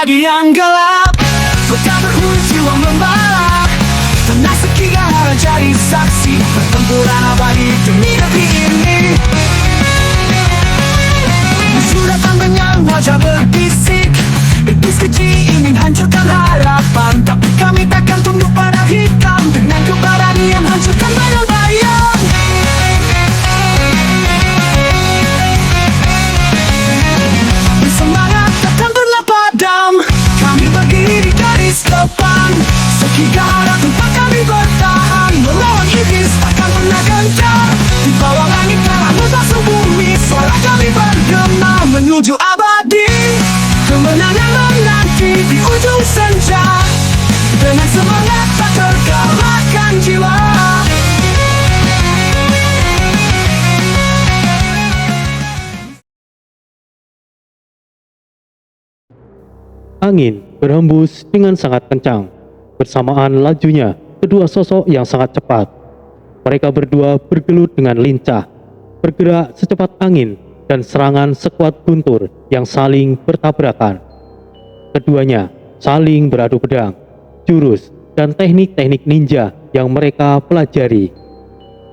pagi yang gelap, kota berhuni jiwa membalap. Tenang sekigara jadi saksi pertempuran abadi demi negeri ini. Musuh datang dengan wajah berbisik, iblis keji ingin hancurkan harapan, tapi kami takkan tunduk pada hitam. Dengan keberanian hancurkan bayang-bayang. Semangat takkan pernah padam, kami berdiri di garis depan. Sekigara tempat kami bertahan, melawan iblis takkan pernah gentar. Di bawah langit merah membasuh bumi, suara kami bergema menuju abadi. Kemenangan menanti di ujung senja, dengan semangat tak terkalahkan jiwa. Angin berhembus dengan sangat kencang. Bersamaan lajunya kedua sosok yang sangat cepat. Mereka berdua bergelut dengan lincah, bergerak secepat angin dan serangan sekuat guntur yang saling bertabrakan. Keduanya saling beradu pedang, jurus, dan teknik-teknik ninja yang mereka pelajari.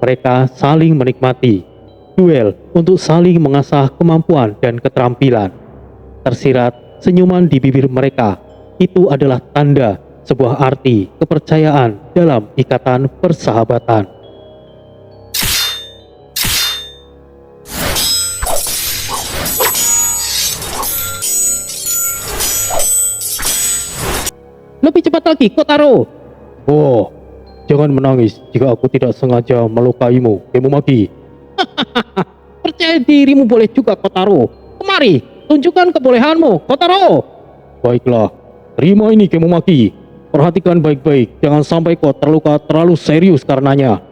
Mereka saling menikmati duel untuk saling mengasah kemampuan dan keterampilan. Tersirat senyuman di bibir mereka, itu adalah tanda sebuah arti kepercayaan dalam ikatan persahabatan. Lebih cepat lagi, Kotaro! Oh, jangan menangis jika aku tidak sengaja melukaimu, Kemumaki. Percaya dirimu boleh juga, Kotaro. Kemari, tunjukkan kebolehanmu, Kotaro. Baiklah, terima ini Kemumaki. Perhatikan baik-baik, jangan sampai kau terluka terlalu serius karenanya.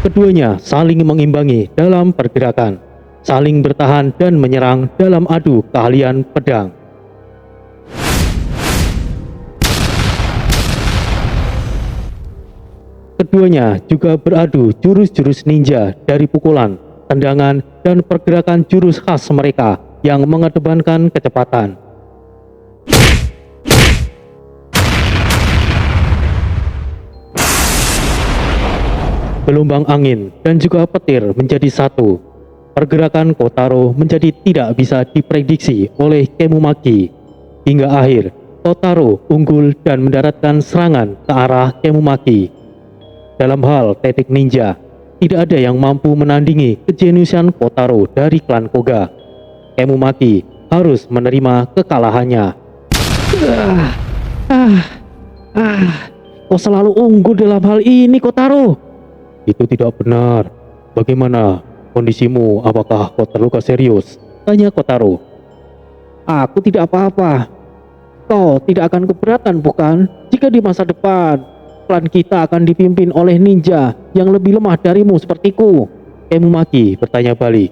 Keduanya saling mengimbangi dalam pergerakan, saling bertahan dan menyerang dalam adu keahlian pedang. Keduanya juga beradu jurus-jurus ninja dari pukulan, tendangan, dan pergerakan jurus khas mereka yang mengedepankan kecepatan. Gelombang angin dan juga petir menjadi satu. Pergerakan Kotaro menjadi tidak bisa diprediksi oleh Kemumaki. Hingga akhir, Kotaro unggul dan mendaratkan serangan ke arah Kemumaki. Dalam hal teknik ninja, tidak ada yang mampu menandingi kejeniusan Kotaro dari klan Koga. Kemumaki harus menerima kekalahannya. Kau selalu unggul dalam hal ini, Kotaro. Itu tidak benar. Bagaimana kondisimu? Apakah kau terluka serius? Tanya Kotaro. Aku tidak apa-apa. Kau tidak akan keberatan, bukan? Jika di masa depan klan kita akan dipimpin oleh ninja yang lebih lemah darimu sepertiku. Kemumaki bertanya balik.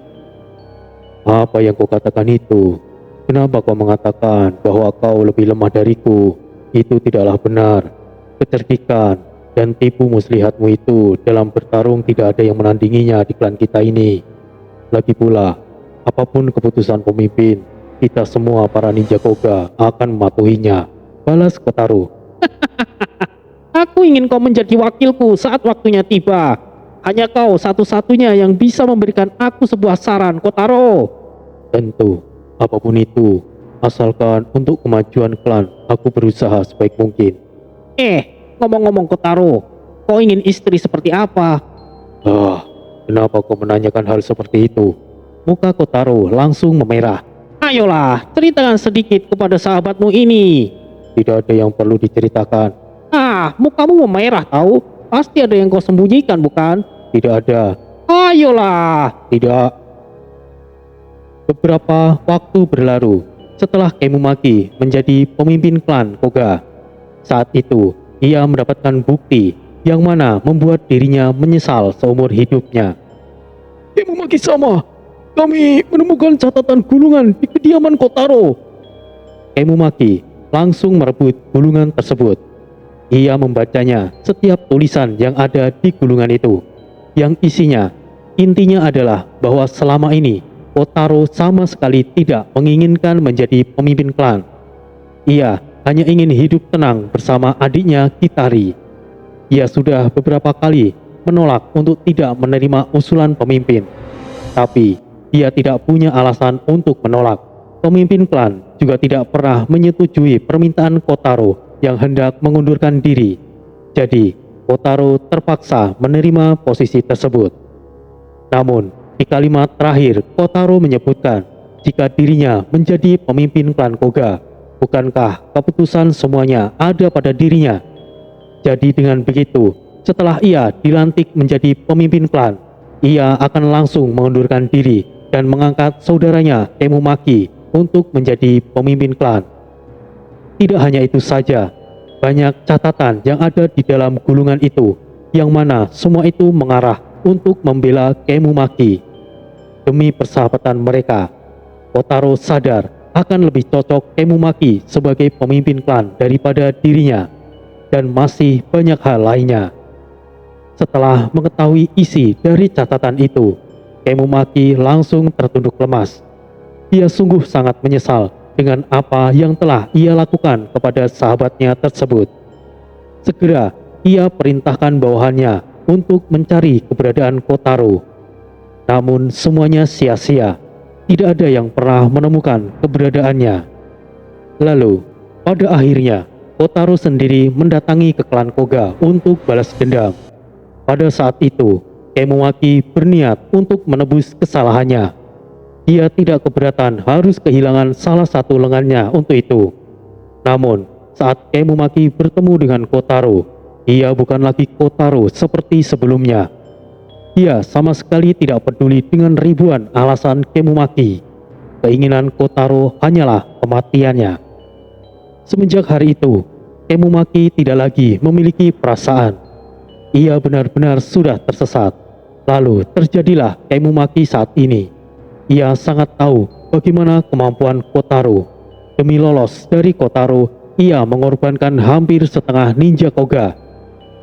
Apa yang kau katakan itu? Kenapa kau mengatakan bahwa kau lebih lemah dariku? Itu tidaklah benar. Kecerdikan dan tipu muslihatmu itu dalam bertarung tidak ada yang menandinginya di klan kita ini. Lagi pula, apapun keputusan pemimpin, kita semua para ninja Koga akan mematuhinya. Balas Kotaro. Aku ingin kau menjadi wakilku saat waktunya tiba. Hanya kau satu-satunya yang bisa memberikan aku sebuah saran, Kotaro. Tentu, apapun itu, asalkan untuk kemajuan klan, aku berusaha sebaik mungkin. Ngomong-ngomong Kotaro, kau ingin istri seperti apa? Kenapa kau menanyakan hal seperti itu? Muka Kotaro langsung memerah. Ayolah, ceritakan sedikit kepada sahabatmu ini. Tidak ada yang perlu diceritakan. Mukamu memerah tahu. Pasti ada yang kau sembunyikan, bukan? Tidak ada. Ayolah. Tidak. Beberapa waktu berlalu setelah Kemumaki menjadi pemimpin klan Koga. Saat itu, ia mendapatkan bukti yang mana membuat dirinya menyesal seumur hidupnya. Kemumaki-sama, kami menemukan catatan gulungan di kediaman Kotaro. Kemumaki langsung merebut gulungan tersebut. Ia membacanya setiap tulisan yang ada di gulungan itu, yang isinya Intinya adalah bahwa selama ini Kotaro sama sekali tidak menginginkan menjadi pemimpin klan. Ia hanya ingin hidup tenang bersama adiknya Kitari. Ia sudah beberapa kali menolak untuk tidak menerima usulan pemimpin. Tapi dia tidak punya alasan untuk menolak. Pemimpin klan juga tidak pernah menyetujui permintaan Kotaro yang hendak mengundurkan diri. Jadi Kotaro terpaksa menerima posisi tersebut. Namun, di kalimat terakhir, Kotaro menyebutkan jika dirinya menjadi pemimpin klan Koga. Bukankah keputusan semuanya ada pada dirinya? Jadi dengan begitu, setelah ia dilantik menjadi pemimpin klan, ia akan langsung mengundurkan diri dan mengangkat saudaranya Temumaki untuk menjadi pemimpin klan. Tidak hanya itu saja, banyak catatan yang ada di dalam gulungan itu, yang mana semua itu mengarah untuk membela Temumaki. Demi persahabatan mereka, Kotaro sadar akan lebih cocok Temumaki sebagai pemimpin klan daripada dirinya, dan masih banyak hal lainnya. Setelah mengetahui isi dari catatan itu, Temumaki langsung tertunduk lemas. Dia sungguh sangat menyesal dengan apa yang telah ia lakukan kepada sahabatnya tersebut. Segera ia perintahkan bawahannya untuk mencari keberadaan Kotaro. Namun semuanya sia-sia. Tidak ada yang pernah menemukan keberadaannya. Lalu, pada akhirnya, Kotaro sendiri mendatangi ke klan Koga untuk balas dendam. Pada saat itu, Temumaki berniat untuk menebus kesalahannya. Dia tidak keberatan harus kehilangan salah satu lengannya untuk itu. Namun, saat Temumaki bertemu dengan Kotaro, ia bukan lagi Kotaro seperti sebelumnya. Dia sama sekali tidak peduli dengan ribuan alasan Temumaki. Keinginan Kotaro hanyalah kematiannya. Semenjak hari itu, Temumaki tidak lagi memiliki perasaan. Ia benar-benar sudah tersesat. Lalu terjadilah Temumaki saat ini. Ia sangat tahu bagaimana kemampuan Kotaro. Demi lolos dari Kotaro, ia mengorbankan hampir setengah ninja Koga.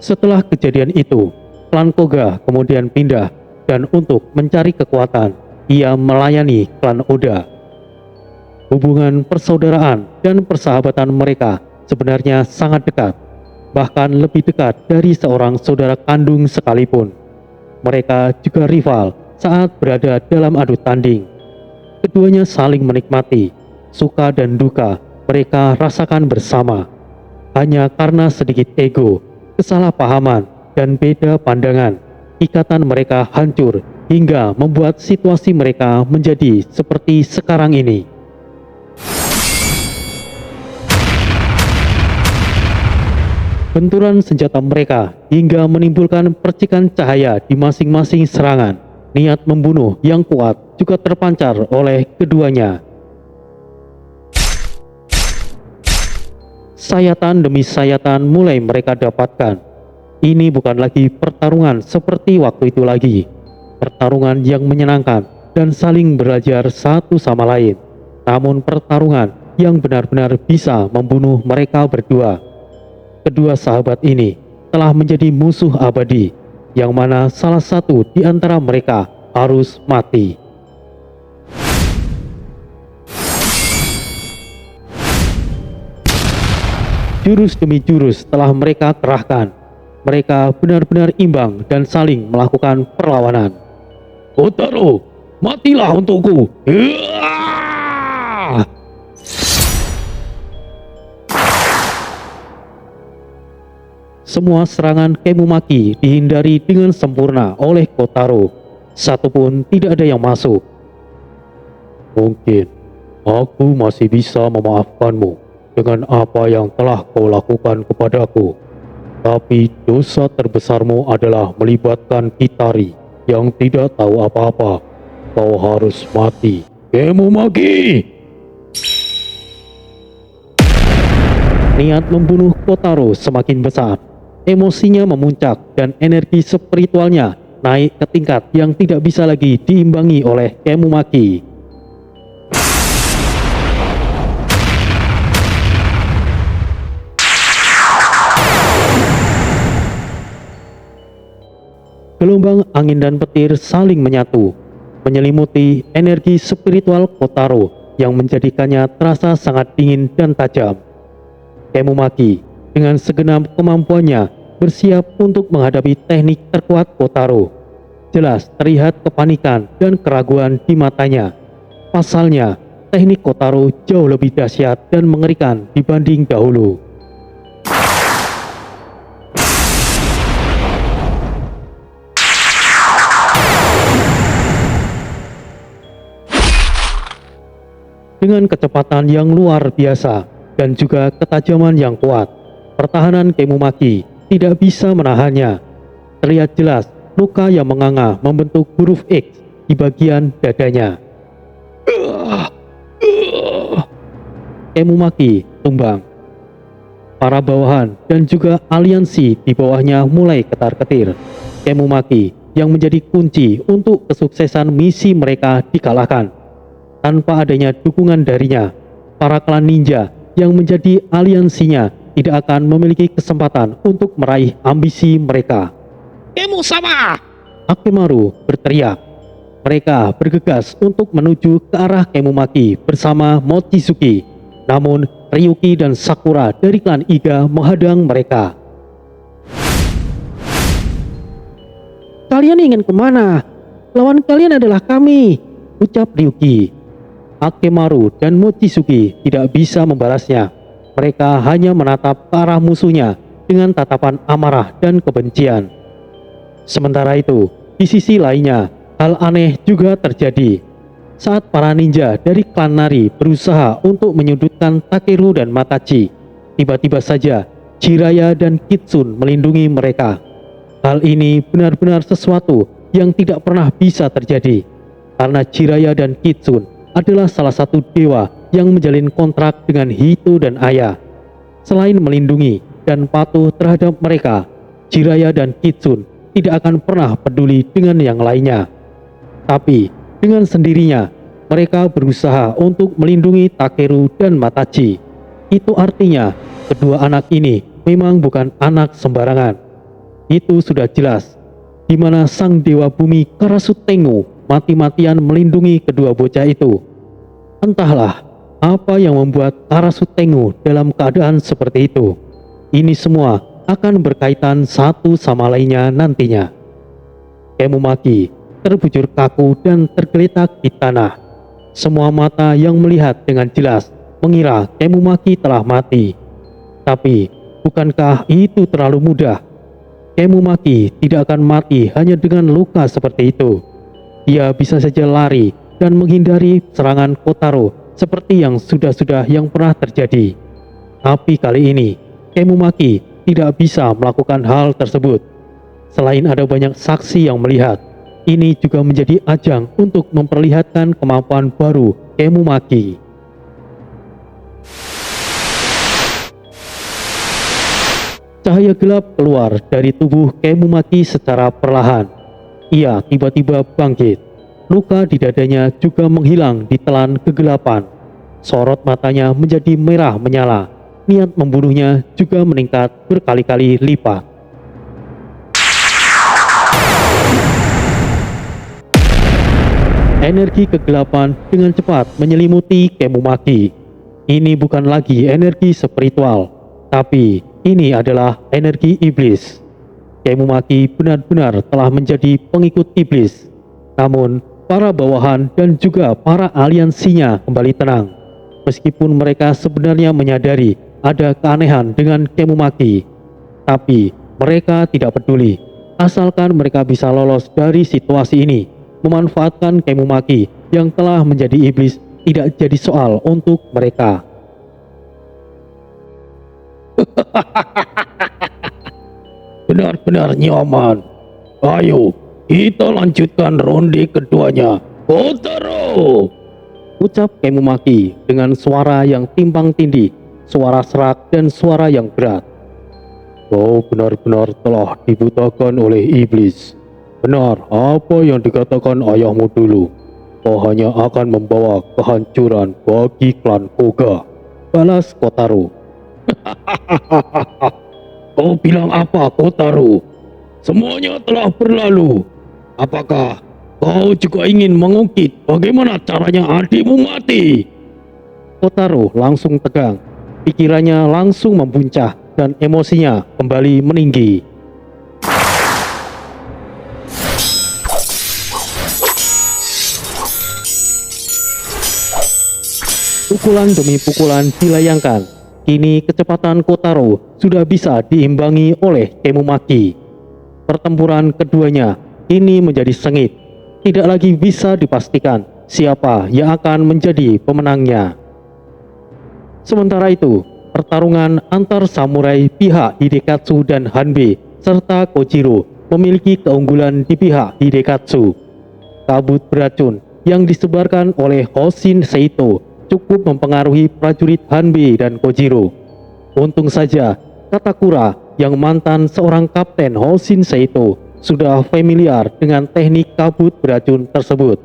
Setelah kejadian itu, klan Koga kemudian pindah, dan untuk mencari kekuatan, ia melayani klan Oda. Hubungan persaudaraan dan persahabatan mereka sebenarnya sangat dekat, bahkan lebih dekat dari seorang saudara kandung sekalipun. Mereka juga rival saat berada dalam adu tanding. Keduanya saling menikmati, suka dan duka mereka rasakan bersama. Hanya karena sedikit ego, kesalahpahaman, dan beda pandangan, ikatan mereka hancur hingga membuat situasi mereka menjadi seperti sekarang ini. Benturan senjata mereka hingga menimbulkan percikan cahaya di masing-masing serangan. Niat membunuh yang kuat juga terpancar oleh keduanya. Sayatan demi sayatan mulai mereka dapatkan. Ini bukan lagi pertarungan seperti waktu itu lagi. Pertarungan yang menyenangkan dan saling belajar satu sama lain. Namun pertarungan yang benar-benar bisa membunuh mereka berdua. Kedua sahabat ini telah menjadi musuh abadi, yang mana salah satu di antara mereka harus mati. Jurus demi jurus telah mereka kerahkan. Mereka benar-benar imbang dan saling melakukan perlawanan. Kotaro, matilah untukku! Semua serangan Temumaki dihindari dengan sempurna oleh Kotaro. Satupun tidak ada yang masuk. Mungkin aku masih bisa memaafkanmu dengan apa yang telah kau lakukan kepadaku. Tapi dosa terbesarmu adalah melibatkan Kitari yang tidak tahu apa-apa. Kau harus mati, Temumaki! Niat membunuh Kotaro semakin besar. Emosinya memuncak dan energi spiritualnya naik ke tingkat yang tidak bisa lagi diimbangi oleh Temumaki. gelombang angin dan petir saling menyatu, menyelimuti energi spiritual Kotaro yang menjadikannya terasa sangat dingin dan tajam. Kemumaki dengan segenap kemampuannya bersiap untuk menghadapi teknik terkuat Kotaro. Jelas terlihat kepanikan dan keraguan di matanya. Pasalnya, teknik Kotaro jauh lebih dahsyat dan mengerikan dibanding dahulu. Dengan kecepatan yang luar biasa dan juga ketajaman yang kuat, pertahanan Kemumaki tidak bisa menahannya. Terlihat jelas luka yang menganga membentuk huruf X di bagian dadanya. Kemumaki tumbang. Para bawahan dan juga aliansi di bawahnya mulai ketar-ketir. Kemumaki yang menjadi kunci untuk kesuksesan misi mereka dikalahkan. Tanpa adanya dukungan darinya, para klan ninja yang menjadi aliansinya tidak akan memiliki kesempatan untuk meraih ambisi mereka. Kemu sama. Akemaru berteriak. Mereka bergegas untuk menuju ke arah Kemumaki bersama Mochizuki. Namun Ryuki dan Sakura dari klan Iga menghadang mereka. "Kalian ingin kemana? Lawan kalian adalah kami," ucap Ryuki. Akemaru dan Mochizuki tidak bisa membalasnya. Mereka hanya menatap ke arah musuhnya dengan tatapan amarah dan kebencian. Sementara itu, di sisi lainnya, hal aneh juga terjadi. Saat para ninja dari klan Nari berusaha untuk menyudutkan Takeru dan Matachi, tiba-tiba saja Jiraiya dan Kitsune melindungi mereka. Hal ini benar-benar sesuatu yang tidak pernah bisa terjadi, karena Jiraiya dan Kitsune adalah salah satu dewa yang menjalin kontrak dengan Hito dan Aya. Selain melindungi dan patuh terhadap mereka, Jiraiya dan Kitsune tidak akan pernah peduli dengan yang lainnya. Tapi dengan sendirinya mereka berusaha untuk melindungi Takeru dan Matachi. Itu artinya kedua anak ini memang bukan anak sembarangan. Itu sudah jelas, di mana sang dewa bumi Karasutengu mati-matian melindungi kedua bocah itu. Entahlah apa yang membuat Karasutengu dalam keadaan seperti itu. Ini semua akan berkaitan satu sama lainnya nantinya. Kemumaki terbujur kaku dan tergeletak di tanah. Semua mata yang melihat dengan jelas mengira Kemumaki telah mati. Tapi bukankah itu terlalu mudah? Kemumaki tidak akan mati hanya dengan luka seperti itu. Dia bisa saja lari dan menghindari serangan Kotaro seperti yang sudah-sudah yang pernah terjadi. Tapi kali ini Kemumaki tidak bisa melakukan hal tersebut. Selain ada banyak saksi yang melihat, ini juga menjadi ajang untuk memperlihatkan kemampuan baru Kemumaki. Cahaya gelap keluar dari tubuh Kemumaki secara perlahan. Ia tiba-tiba bangkit. Luka di dadanya juga menghilang ditelan kegelapan. Sorot matanya menjadi merah menyala. Niat membunuhnya juga meningkat berkali-kali lipat. Energi kegelapan dengan cepat menyelimuti Kemumaki. Ini bukan lagi energi spiritual, tapi ini adalah energi iblis. Kemumaki benar-benar telah menjadi pengikut iblis. Namun, para bawahan dan juga para aliansinya kembali tenang. Meskipun mereka sebenarnya menyadari ada keanehan dengan Kemumaki, tapi mereka tidak peduli. Asalkan mereka bisa lolos dari situasi ini, memanfaatkan Kemumaki yang telah menjadi iblis tidak jadi soal untuk mereka. Benar-benar nyaman. Ayo, kita lanjutkan ronde keduanya. Kotaro! Ucap Kemumaki dengan suara yang timpang tindih, suara serak dan suara yang berat. Kau benar-benar telah dibutakan oleh iblis. Benar apa yang dikatakan ayahmu dulu. Kau hanya akan membawa kehancuran bagi klan Koga. Balas Kotaro. Kau bilang apa, Kotaro? semuanya telah berlalu. Apakah kau juga ingin mengungkit bagaimana caranya adikmu mati? Kotaro langsung tegang, pikirannya langsung membuncah dan emosinya kembali meninggi. Pukulan demi pukulan dilayangkan. Kini kecepatan Kotaro sudah bisa diimbangi oleh Kemumaki. Pertempuran keduanya kini menjadi sengit. Tidak lagi bisa dipastikan siapa yang akan menjadi pemenangnya. Sementara itu, pertarungan antar samurai pihak Hidekatsu dan Hanbei serta Kojiro memiliki keunggulan di pihak Hidekatsu. Kabut beracun yang disebarkan oleh Hoshin Seito cukup mempengaruhi prajurit Hanbei dan Kojiro. Untung saja Katakura yang mantan seorang kapten Hoshin Seito sudah familiar dengan teknik kabut beracun tersebut.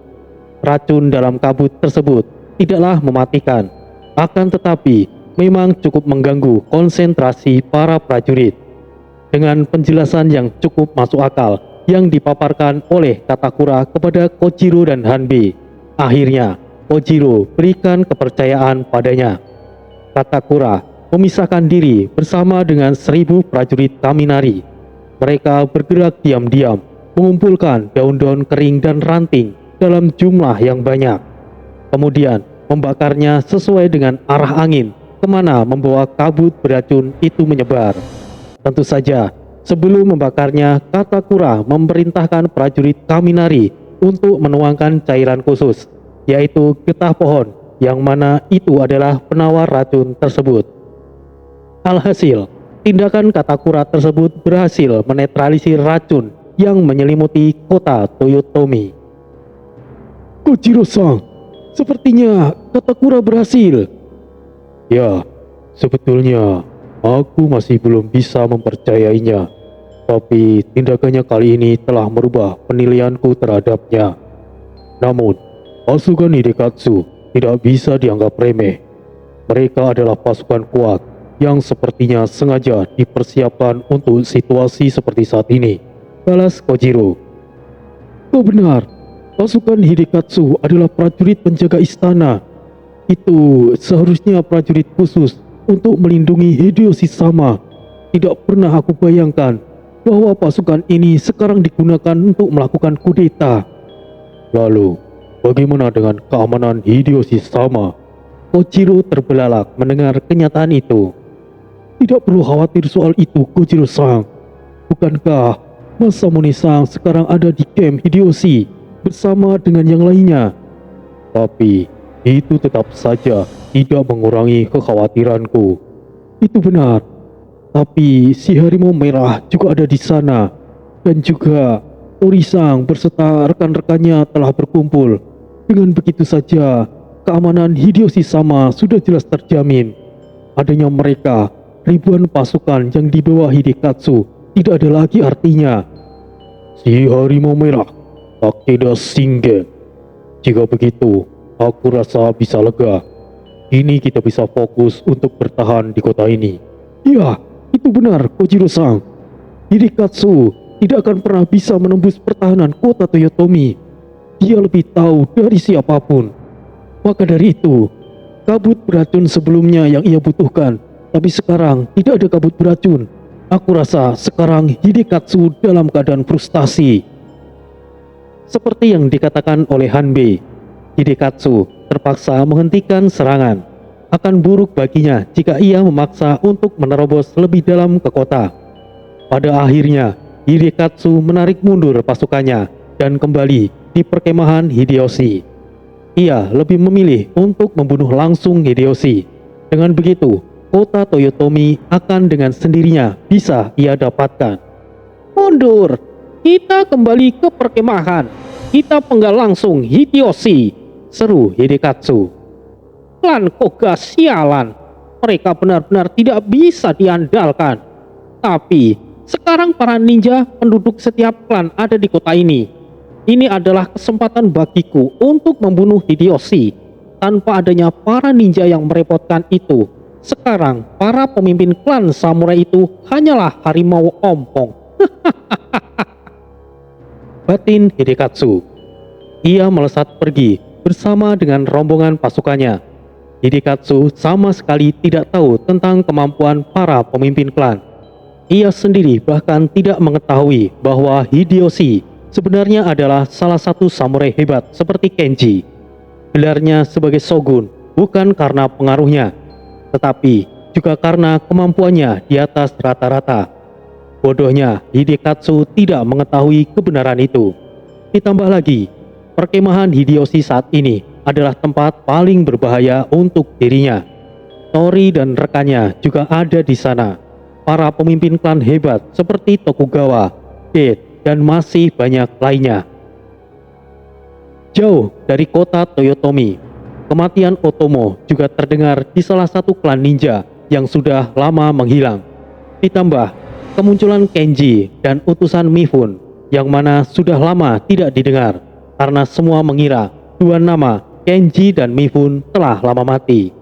Racun dalam kabut tersebut tidaklah mematikan, akan tetapi memang cukup mengganggu konsentrasi para prajurit. Dengan penjelasan yang cukup masuk akal yang dipaparkan oleh Katakura kepada Kojiro dan Hanbei, akhirnya Kojiro berikan kepercayaan padanya. Katakura memisahkan diri bersama dengan 1000 prajurit Kaminari. Mereka bergerak diam-diam, mengumpulkan daun-daun kering dan ranting dalam jumlah yang banyak. Kemudian membakarnya sesuai dengan arah angin kemana membawa kabut beracun itu menyebar. Tentu saja, sebelum membakarnya, Katakura memerintahkan prajurit Kaminari untuk menuangkan cairan khusus, yaitu getah pohon, yang mana itu adalah penawar racun tersebut. Alhasil, tindakan Katakura tersebut berhasil menetralisir racun yang menyelimuti kota Toyotomi. Kojiro-san, sepertinya Katakura berhasil. Ya, sebetulnya aku masih belum bisa mempercayainya. Tapi tindakannya kali ini telah merubah penilaianku terhadapnya. Namun, pasukan Hidekatsu tidak bisa dianggap remeh. Mereka adalah pasukan kuat yang sepertinya sengaja dipersiapkan untuk situasi seperti saat ini, balas Kojiro. Kau benar, pasukan Hidekatsu adalah prajurit penjaga istana. Itu seharusnya prajurit khusus untuk melindungi Hideyoshi sama. Tidak pernah aku bayangkan bahwa pasukan ini sekarang digunakan untuk melakukan kudeta. Lalu, bagaimana dengan keamanan Hideyoshi sama? Kojiro terbelalak mendengar kenyataan itu. Tidak perlu khawatir soal itu, Kojiro-san. Bukankah Masamune-san sekarang ada di camp Hideyoshi bersama dengan yang lainnya? Tapi itu tetap saja tidak mengurangi kekhawatiranku. Itu benar. Tapi si harimau merah juga ada di sana. Dan juga Tori-san berserta rekan-rekannya telah berkumpul. Dengan begitu saja, keamanan Hideyoshi sama sudah jelas terjamin. Adanya mereka, ribuan pasukan yang di bawah Hidekatsu, tidak ada lagi artinya. Si harimau merah, Takeda Shingen. Jika begitu, aku rasa bisa lega. Kini kita bisa fokus untuk bertahan di kota ini. Ya, itu benar, Kojiro-san. Hidekatsu tidak akan pernah bisa menembus pertahanan kota Toyotomi. Dia lebih tahu dari siapapun. Maka dari itu, kabut beracun sebelumnya yang ia butuhkan, tapi sekarang tidak ada kabut beracun. Aku rasa sekarang Hidekatsu dalam keadaan frustasi. Seperti yang dikatakan oleh Hanbei, Hidekatsu terpaksa menghentikan serangan. Akan buruk baginya jika ia memaksa untuk menerobos lebih dalam ke kota. Pada akhirnya, Hidekatsu menarik mundur pasukannya dan kembali di perkemahan Hideyoshi. Ia lebih memilih untuk membunuh langsung Hideyoshi. Dengan begitu, kota Toyotomi akan dengan sendirinya bisa ia dapatkan. Mundur, kita kembali ke perkemahan. Kita penggal langsung Hideyoshi, seru Hidekatsu. Klan Koga sialan, mereka benar-benar tidak bisa diandalkan. Tapi sekarang para ninja penduduk setiap klan ada di kota ini. Ini adalah kesempatan bagiku untuk membunuh Hideyoshi. Tanpa adanya para ninja yang merepotkan itu, sekarang para pemimpin klan samurai itu hanyalah harimau ompong. batin Hidekatsu. Ia melesat pergi bersama dengan rombongan pasukannya. Hidekatsu sama sekali tidak tahu tentang kemampuan para pemimpin klan. Ia sendiri bahkan tidak mengetahui bahwa Hideyoshi sebenarnya adalah salah satu samurai hebat seperti Kenji. Gelarnya sebagai shogun bukan karena pengaruhnya, tetapi juga karena kemampuannya di atas rata-rata. Bodohnya Hidekatsu tidak mengetahui kebenaran itu. Ditambah lagi, perkemahan Hideyoshi saat ini adalah tempat paling berbahaya untuk dirinya. Tori dan rekannya juga ada di sana. Para pemimpin klan hebat seperti Tokugawa, Date, dan masih banyak lainnya. Jauh dari kota Toyotomi, kematian Otomo juga terdengar di salah satu klan ninja yang sudah lama menghilang. Ditambah kemunculan Kenji dan utusan Mifune yang mana sudah lama tidak didengar karena semua mengira dua nama Kenji dan Mifune telah lama mati.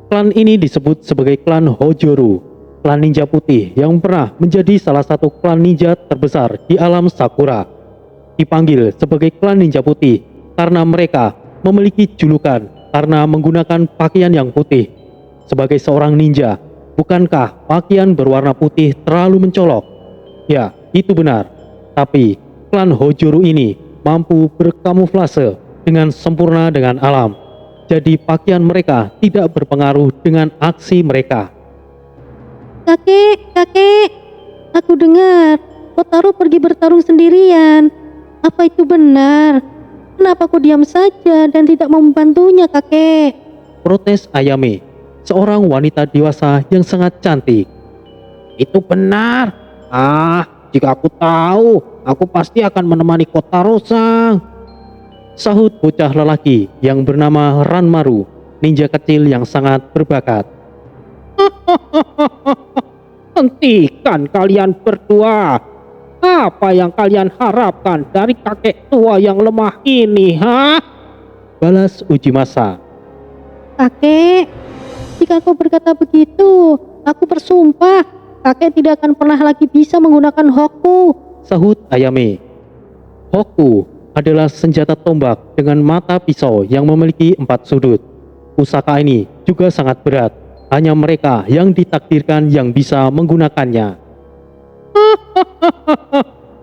Klan ini disebut sebagai klan Hojoru, klan ninja putih yang pernah menjadi salah satu klan ninja terbesar di alam Sakura. Dipanggil sebagai klan ninja putih karena mereka memiliki julukan karena menggunakan pakaian yang putih. Sebagai seorang ninja, bukankah pakaian berwarna putih terlalu mencolok? Ya, itu benar. Tapi klan Hojoru ini mampu berkamuflase dengan sempurna dengan alam. Jadi pakaian mereka tidak berpengaruh dengan aksi mereka. Kakek, aku dengar Kotaro pergi bertarung sendirian. Apa itu benar? Kenapa kau diam saja dan tidak membantunya, kakek? Protes Ayame, seorang wanita dewasa yang sangat cantik. Itu benar. Jika aku tahu, aku pasti akan menemani Kotaro-san. Sahut bocah lelaki yang bernama Ranmaru, ninja kecil yang sangat berbakat. Hentikan kalian berdua. Apa yang kalian harapkan dari kakek tua yang lemah ini, ha? Balas Ujimasa. Kakek, jika kau berkata begitu, aku bersumpah kakek tidak akan pernah lagi bisa menggunakan Hoku. Sahut Ayame. Hoku adalah senjata tombak dengan mata pisau yang memiliki 4 sudut. Pusaka ini juga sangat berat. Hanya mereka yang ditakdirkan yang bisa menggunakannya.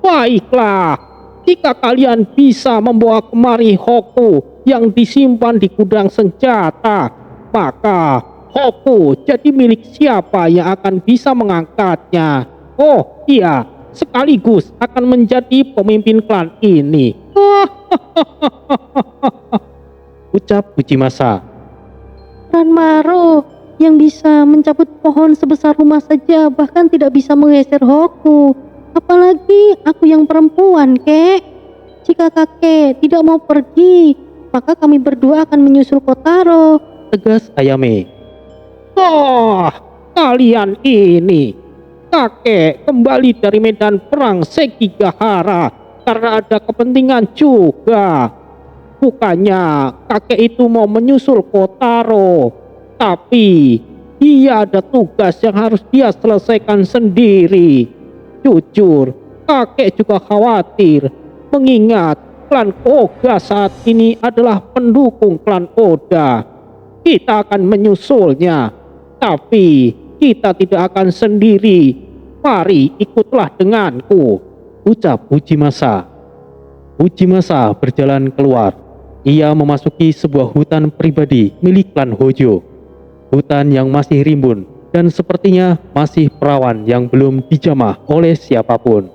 Baiklah, jika kalian bisa membawa kemari Hoku yang disimpan di gudang senjata, maka Hoku jadi milik siapa yang akan bisa mengangkatnya. Oh iya, sekaligus akan menjadi pemimpin klan ini. Ucap Ujimasa. Ranmaru yang bisa mencabut pohon sebesar rumah saja bahkan tidak bisa menggeser Hoku. Apalagi aku yang perempuan, kek. Jika kakek tidak mau pergi, maka kami berdua akan menyusul Kotaro. Tegas Ayame. Oh, kalian ini. Kakek kembali dari medan perang Sekigahara karena ada kepentingan juga. Bukannya kakek itu mau menyusul Kotaro, tapi dia ada tugas yang harus dia selesaikan sendiri. Jujur, kakek juga khawatir mengingat klan Koga saat ini adalah pendukung klan Oda. Kita akan menyusulnya, tapi kita tidak akan sendiri. Mari ikutlah denganku. Ucap Ujimasa. Ujimasa berjalan keluar. Ia memasuki sebuah hutan pribadi milik klan Hojo. Hutan yang masih rimbun dan sepertinya masih perawan yang belum dijamah oleh siapapun.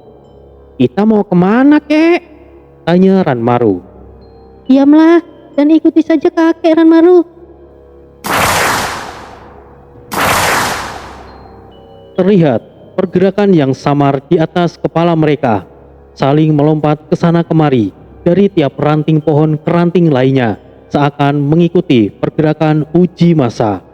Kita mau kemana, kek? Tanya Ranmaru. Diamlah dan ikuti saja kakek, Ranmaru. Terlihat pergerakan yang samar di atas kepala mereka, saling melompat ke sana kemari dari tiap ranting pohon ke ranting lainnya, seakan mengikuti pergerakan Ujimasa.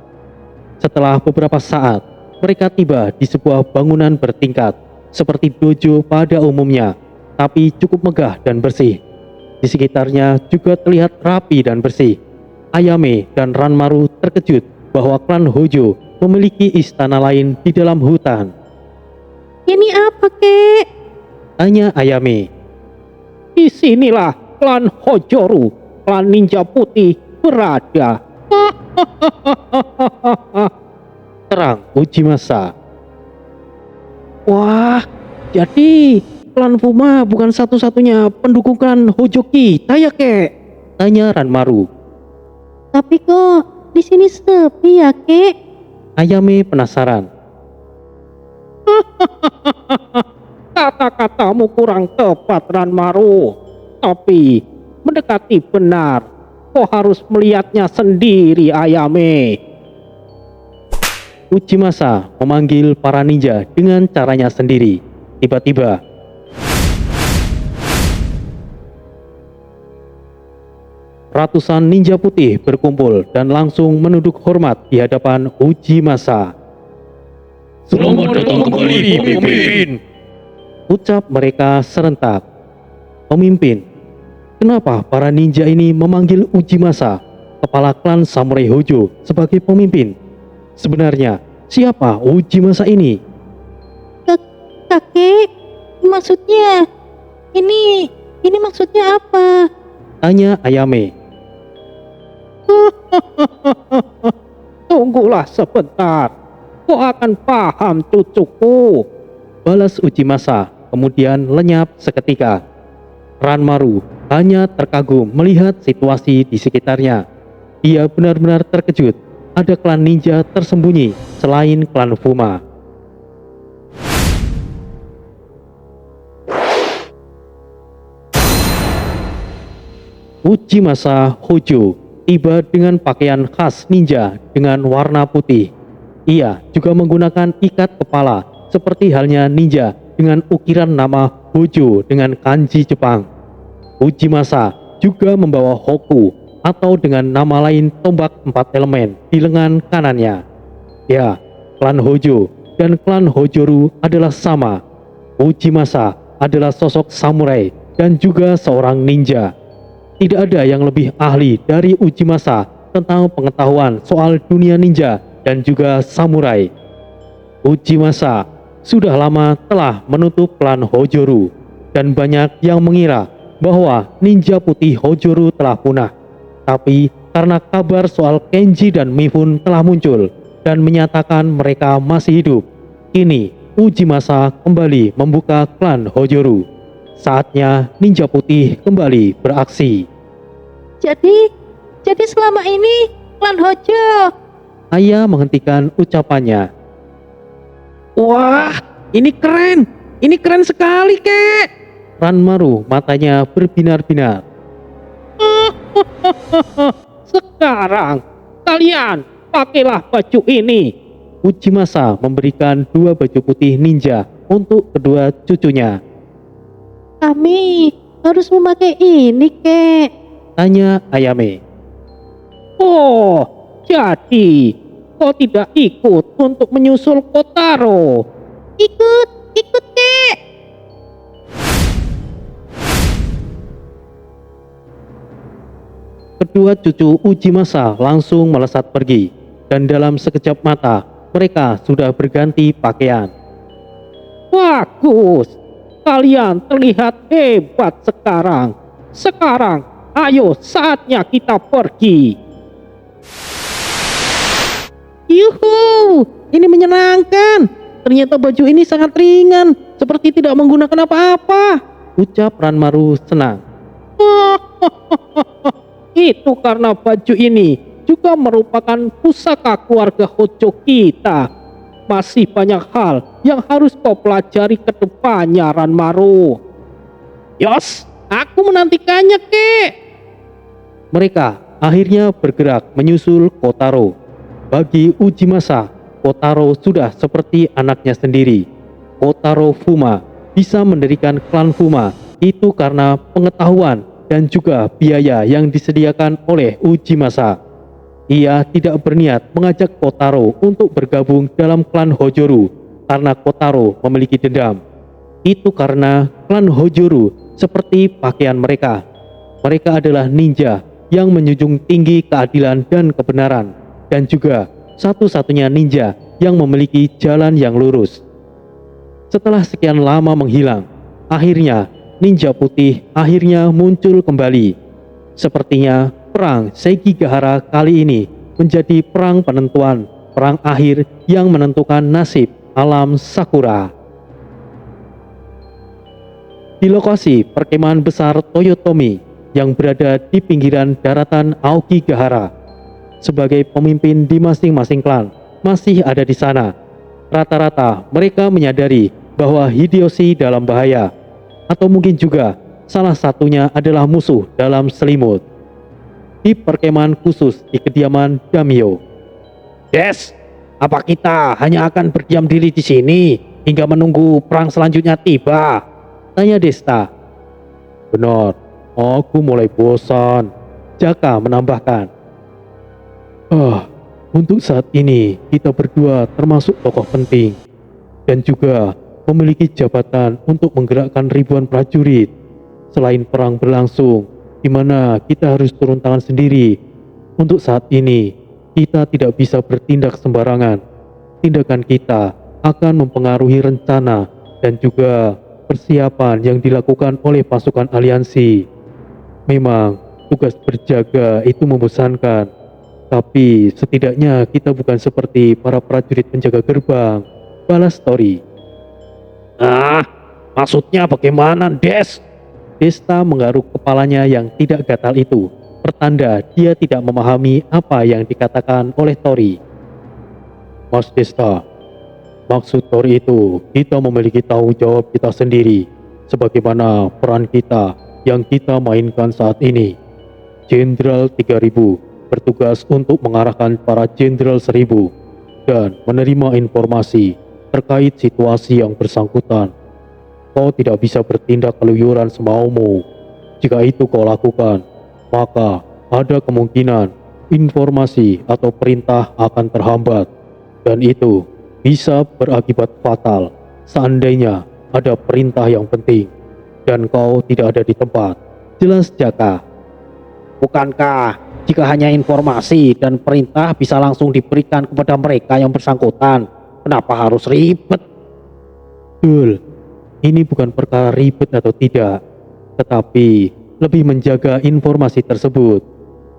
Setelah beberapa saat, mereka tiba di sebuah bangunan bertingkat, seperti dojo pada umumnya, tapi cukup megah dan bersih. Di sekitarnya juga terlihat rapi dan bersih. Ayame dan Ranmaru terkejut bahwa klan Hojo memiliki istana lain di dalam hutan. Ini apa, kek? Tanya Ayame. disinilah klan Hojoru, klan ninja putih berada. Terang Ujimasa. Wah, jadi klan Fuma bukan satu-satunya pendukung klan Hojo kita ya, Kek? Tanya Ranmaru. Tapi kok di sini sepi ya, Kek? Ayame penasaran. Kata-katamu kurang tepat, Ranmaru. Tapi mendekati benar. Kau harus melihatnya sendiri, Ayame. Ujimasa memanggil para ninja dengan caranya sendiri. Tiba-tiba, ratusan ninja putih berkumpul dan langsung menunduk hormat di hadapan Ujimasa. Selamat datang kembali, pemimpin. Ucap mereka serentak. Pemimpin, kenapa para ninja ini memanggil Ujimasa, kepala klan Samurai Hojo, sebagai pemimpin? Sebenarnya, siapa Ujimasa ini? Kakek, maksudnya ini maksudnya apa? Tanya Ayame. Tunggulah sebentar. Kau akan paham, cucuku. Balas Ujimasa, kemudian lenyap seketika. Ranmaru hanya terkagum melihat situasi di sekitarnya. Dia benar-benar terkejut. Ada klan ninja tersembunyi selain klan Fuma. Ujimasa Hojo tiba dengan pakaian khas ninja dengan warna putih. Ia juga menggunakan ikat kepala seperti halnya ninja dengan ukiran nama Hojo dengan kanji Jepang. Ujimasa juga membawa Hoku atau dengan nama lain tombak 4 elemen di lengan kanannya. Ya, klan Hojo dan klan Hojoru adalah sama. Ujimasa adalah sosok samurai dan juga seorang ninja. Tidak ada yang lebih ahli dari Ujimasa tentang pengetahuan soal dunia ninja dan juga samurai. Ujimasa sudah lama telah menutup klan Hojoru dan banyak yang mengira bahwa ninja putih Hojoru telah punah. Tapi karena kabar soal Kenji dan Mifune telah muncul dan menyatakan mereka masih hidup, kini Ujimasa kembali membuka klan Hojoru. Saatnya ninja putih kembali beraksi. Jadi selama ini klan Hojo. Ayah menghentikan ucapannya. Wah, ini keren. Ini keren sekali, Kek. Ranmaru matanya berbinar-binar. Sekarang kalian pakailah baju ini. Ujimasa memberikan 2 baju putih ninja untuk kedua cucunya. Kami harus memakai ini, Kek. Tanya Ayame. Oh, jadi kau tidak ikut untuk menyusul Kotaro? Ikut, Kek. Kedua cucu Ujimasa langsung melesat pergi, dan dalam sekejap mata mereka sudah berganti pakaian. Bagus, kalian terlihat hebat sekarang. Sekarang, ayo saatnya kita pergi. Yuhu, ini menyenangkan. Ternyata baju ini sangat ringan, seperti tidak menggunakan apa-apa. Ucap Ranmaru senang. Itu karena baju ini juga merupakan pusaka keluarga Hojo kita. Masih banyak hal yang harus kau pelajari ke depannya, Ranmaru. Yos, aku menantikannya, Kek. Mereka akhirnya bergerak menyusul Kotaro. Bagi Ujimasa, Kotaro sudah seperti anaknya sendiri. Kotaro Fuma bisa mendirikan klan Fuma itu karena pengetahuan dan juga biaya yang disediakan oleh Ujimasa. Ia tidak berniat mengajak Kotaro untuk bergabung dalam klan Hojoru karena Kotaro memiliki dendam. Itu karena klan Hojoru seperti pakaian mereka. Mereka adalah ninja yang menjunjung tinggi keadilan dan kebenaran, dan juga satu-satunya ninja yang memiliki jalan yang lurus. Setelah sekian lama menghilang, akhirnya ninja putih akhirnya muncul kembali. Sepertinya perang Sekigahara kali ini menjadi perang penentuan, perang akhir yang menentukan nasib alam Sakura. Di lokasi perkemahan besar Toyotomi yang berada di pinggiran daratan Aokigahara, sebagai pemimpin di masing-masing klan masih ada di sana. Rata-rata mereka menyadari bahwa Hideyoshi dalam bahaya, atau mungkin juga salah satunya adalah musuh dalam selimut. Di perkemahan khusus di kediaman Daimyo. Des, apa kita hanya akan berdiam diri di sini hingga menunggu perang selanjutnya tiba? Tanya Desta. Benar, aku mulai bosan. Jaka menambahkan. Untuk saat ini kita berdua termasuk tokoh penting dan juga memiliki jabatan untuk menggerakkan ribuan prajurit. Selain perang berlangsung, di mana kita harus turun tangan sendiri. Untuk saat ini, kita tidak bisa bertindak sembarangan. Tindakan kita akan mempengaruhi rencana dan juga persiapan yang dilakukan oleh pasukan aliansi. Memang tugas berjaga itu membosankan, tapi setidaknya kita bukan seperti para prajurit penjaga gerbang, balas Tori. Maksudnya bagaimana, Des? Desta menggaruk kepalanya yang tidak gatal itu, pertanda dia tidak memahami apa yang dikatakan oleh Tori. Mas Desta, maksud Tori itu kita memiliki tanggung jawab kita sendiri, sebagaimana peran kita yang kita mainkan saat ini. Jenderal 3000 bertugas untuk mengarahkan para Jenderal 1000 dan menerima informasi terkait situasi yang bersangkutan. Kau tidak bisa bertindak keluyuran semaumu. Jika itu kau lakukan, maka ada kemungkinan informasi atau perintah akan terhambat, dan itu bisa berakibat fatal seandainya ada perintah yang penting dan kau tidak ada di tempat. Jelas Jaka. Bukankah jika hanya informasi dan perintah bisa langsung diberikan kepada mereka yang bersangkutan, kenapa harus ribet? Betul. Ini bukan perkara ribet atau tidak, tetapi lebih menjaga informasi tersebut.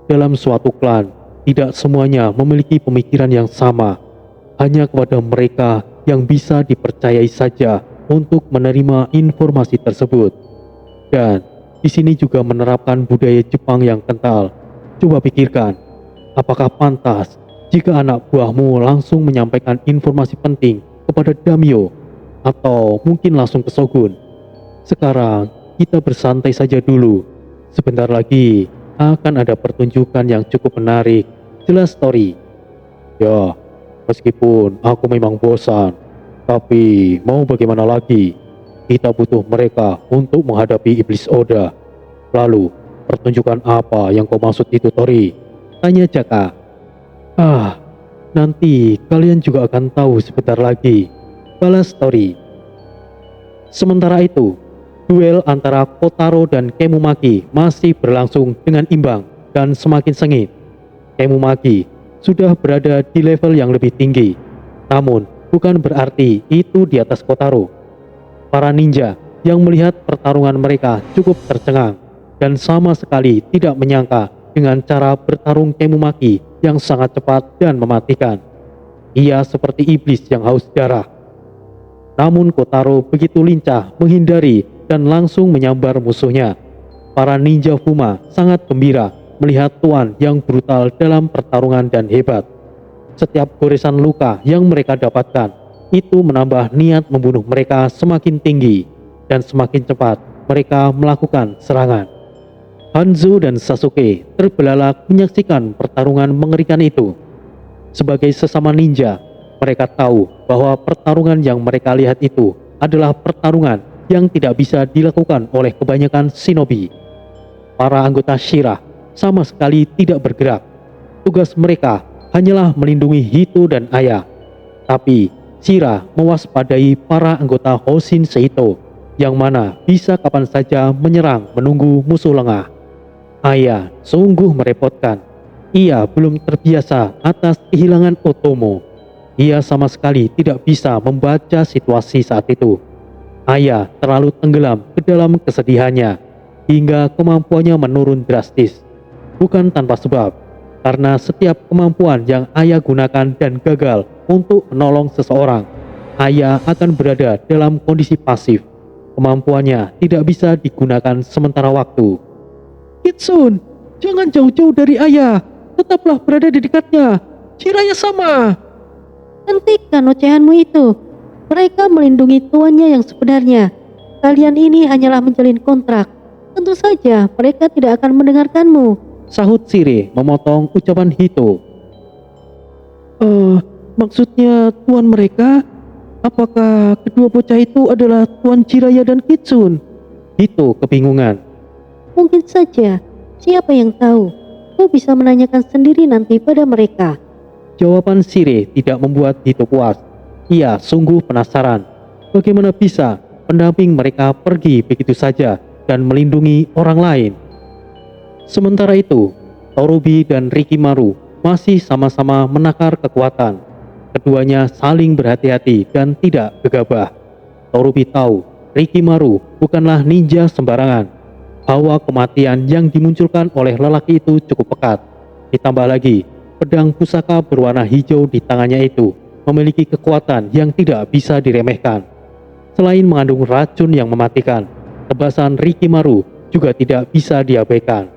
Dalam suatu klan, tidak semuanya memiliki pemikiran yang sama. Hanya kepada mereka yang bisa dipercayai saja untuk menerima informasi tersebut. Dan di sini juga menerapkan budaya Jepang yang kental. Coba pikirkan, apakah pantas jika anak buahmu langsung menyampaikan informasi penting kepada Daimyo, atau mungkin langsung ke Shogun? Sekarang kita bersantai saja dulu. Sebentar lagi akan ada pertunjukan yang cukup menarik. Jelas Tori. Ya, meskipun aku memang bosan, tapi mau bagaimana lagi? Kita butuh mereka untuk menghadapi Iblis Oda. Lalu, pertunjukan apa yang kau maksud itu, Tori? Tanya Jaka. Nanti kalian juga akan tahu sebentar lagi, balas Tori. Sementara itu, duel antara Kotaro dan Kemumaki masih berlangsung dengan imbang dan semakin sengit. Kemumaki sudah berada di level yang lebih tinggi, namun bukan berarti itu di atas Kotaro. Para ninja yang melihat pertarungan mereka cukup tercengang dan sama sekali tidak menyangka dengan cara bertarung Kemumaki yang sangat cepat dan mematikan. Ia seperti iblis yang haus darah. Namun Kotaro begitu lincah menghindari dan langsung menyambar musuhnya. Para ninja Fuma sangat gembira melihat tuan yang brutal dalam pertarungan dan hebat. Setiap goresan luka yang mereka dapatkan itu menambah niat membunuh mereka semakin tinggi, dan semakin cepat mereka melakukan serangan. Hanzo dan Sasuke terbelalak menyaksikan pertarungan mengerikan itu. Sebagai sesama ninja, mereka tahu bahwa pertarungan yang mereka lihat itu adalah pertarungan yang tidak bisa dilakukan oleh kebanyakan shinobi. Para anggota Shira sama sekali tidak bergerak. Tugas mereka hanyalah melindungi Hito dan Aya. Tapi Shira mewaspadai para anggota Hoshin Seito yang mana bisa kapan saja menyerang menunggu musuh lengah. Aya sungguh merepotkan. Ia belum terbiasa atas kehilangan Otomo. Ia sama sekali tidak bisa membaca situasi saat itu. Aya terlalu tenggelam ke dalam kesedihannya hingga kemampuannya menurun drastis. Bukan tanpa sebab, karena setiap kemampuan yang Aya gunakan dan gagal untuk menolong seseorang, Aya akan berada dalam kondisi pasif. Kemampuannya tidak bisa digunakan sementara waktu. Kitsun, jangan jauh-jauh dari Ayah. Tetaplah berada di dekatnya. Jiraya sama. Hentikan ocehanmu itu. Mereka melindungi tuannya yang sebenarnya. Kalian ini hanyalah menjalin kontrak. Tentu saja mereka tidak akan mendengarkanmu. Sahut Sire memotong ucapan Hito. Maksudnya tuan mereka? Apakah kedua bocah itu adalah Tuan Jiraya dan Kitsun? Hito kebingungan. Mungkin saja. Siapa yang tahu? Kau bisa menanyakan sendiri nanti pada mereka. Jawaban Sire tidak membuat Hito puas. Ia sungguh penasaran. Bagaimana bisa pendamping mereka pergi begitu saja dan melindungi orang lain? Sementara itu, Torubi dan Rikimaru masih sama-sama menakar kekuatan. Keduanya saling berhati-hati dan tidak gegabah. Torubi tahu Rikimaru bukanlah ninja sembarangan. Hawa kematian yang dimunculkan oleh lelaki itu cukup pekat. Ditambah lagi, pedang pusaka berwarna hijau di tangannya itu memiliki kekuatan yang tidak bisa diremehkan. Selain mengandung racun yang mematikan, tebasan Rikimaru juga tidak bisa diabaikan.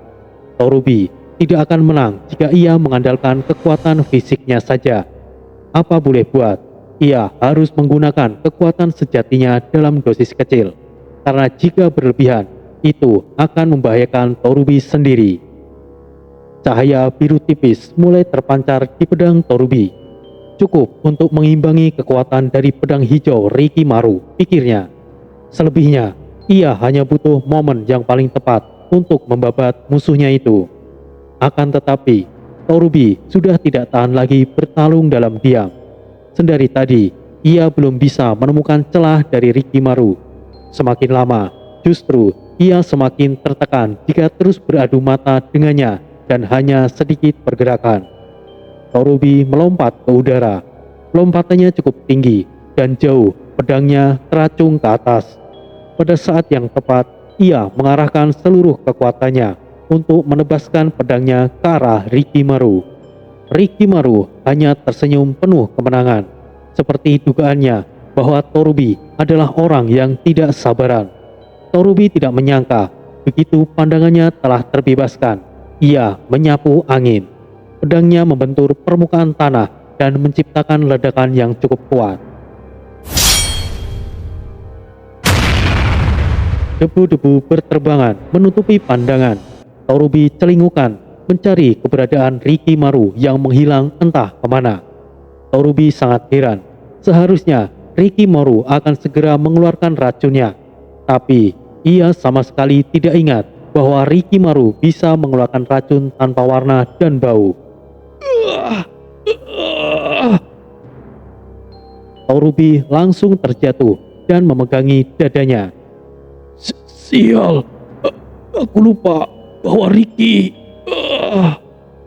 Torubi tidak akan menang jika ia mengandalkan kekuatan fisiknya saja. Apa boleh buat, ia harus menggunakan kekuatan sejatinya dalam dosis kecil. Karena jika berlebihan, itu akan membahayakan Torubi sendiri. Cahaya biru tipis mulai terpancar di pedang Torubi. Cukup untuk mengimbangi kekuatan dari pedang hijau Rikimaru, pikirnya. Selebihnya, ia hanya butuh momen yang paling tepat untuk membabat musuhnya itu. Akan tetapi, Torubi sudah tidak tahan lagi bertarung dalam diam. Sendari tadi, ia belum bisa menemukan celah dari Rikimaru. Semakin lama, justru ia semakin tertekan jika terus beradu mata dengannya dan hanya sedikit pergerakan. Torubi melompat ke udara. Lompatannya cukup tinggi dan jauh, pedangnya teracung ke atas. Pada saat yang tepat, ia mengarahkan seluruh kekuatannya untuk menebaskan pedangnya ke arah Rikimaru. Rikimaru hanya tersenyum penuh kemenangan, seperti dugaannya bahwa Torubi adalah orang yang tidak sabaran. Torubi tidak menyangka begitu pandangannya telah terbebaskan, ia menyapu angin. Pedangnya membentur permukaan tanah dan menciptakan ledakan yang cukup kuat. Debu-debu berterbangan menutupi pandangan. Torubi celingukan mencari keberadaan Rikimaru yang menghilang entah kemana. Torubi sangat heran. Seharusnya Rikimaru akan segera mengeluarkan racunnya. Tapi ia sama sekali tidak ingat bahwa Rikimaru bisa mengeluarkan racun tanpa warna dan bau. Torubi langsung terjatuh dan memegangi dadanya. Sial, aku lupa bahwa Riki.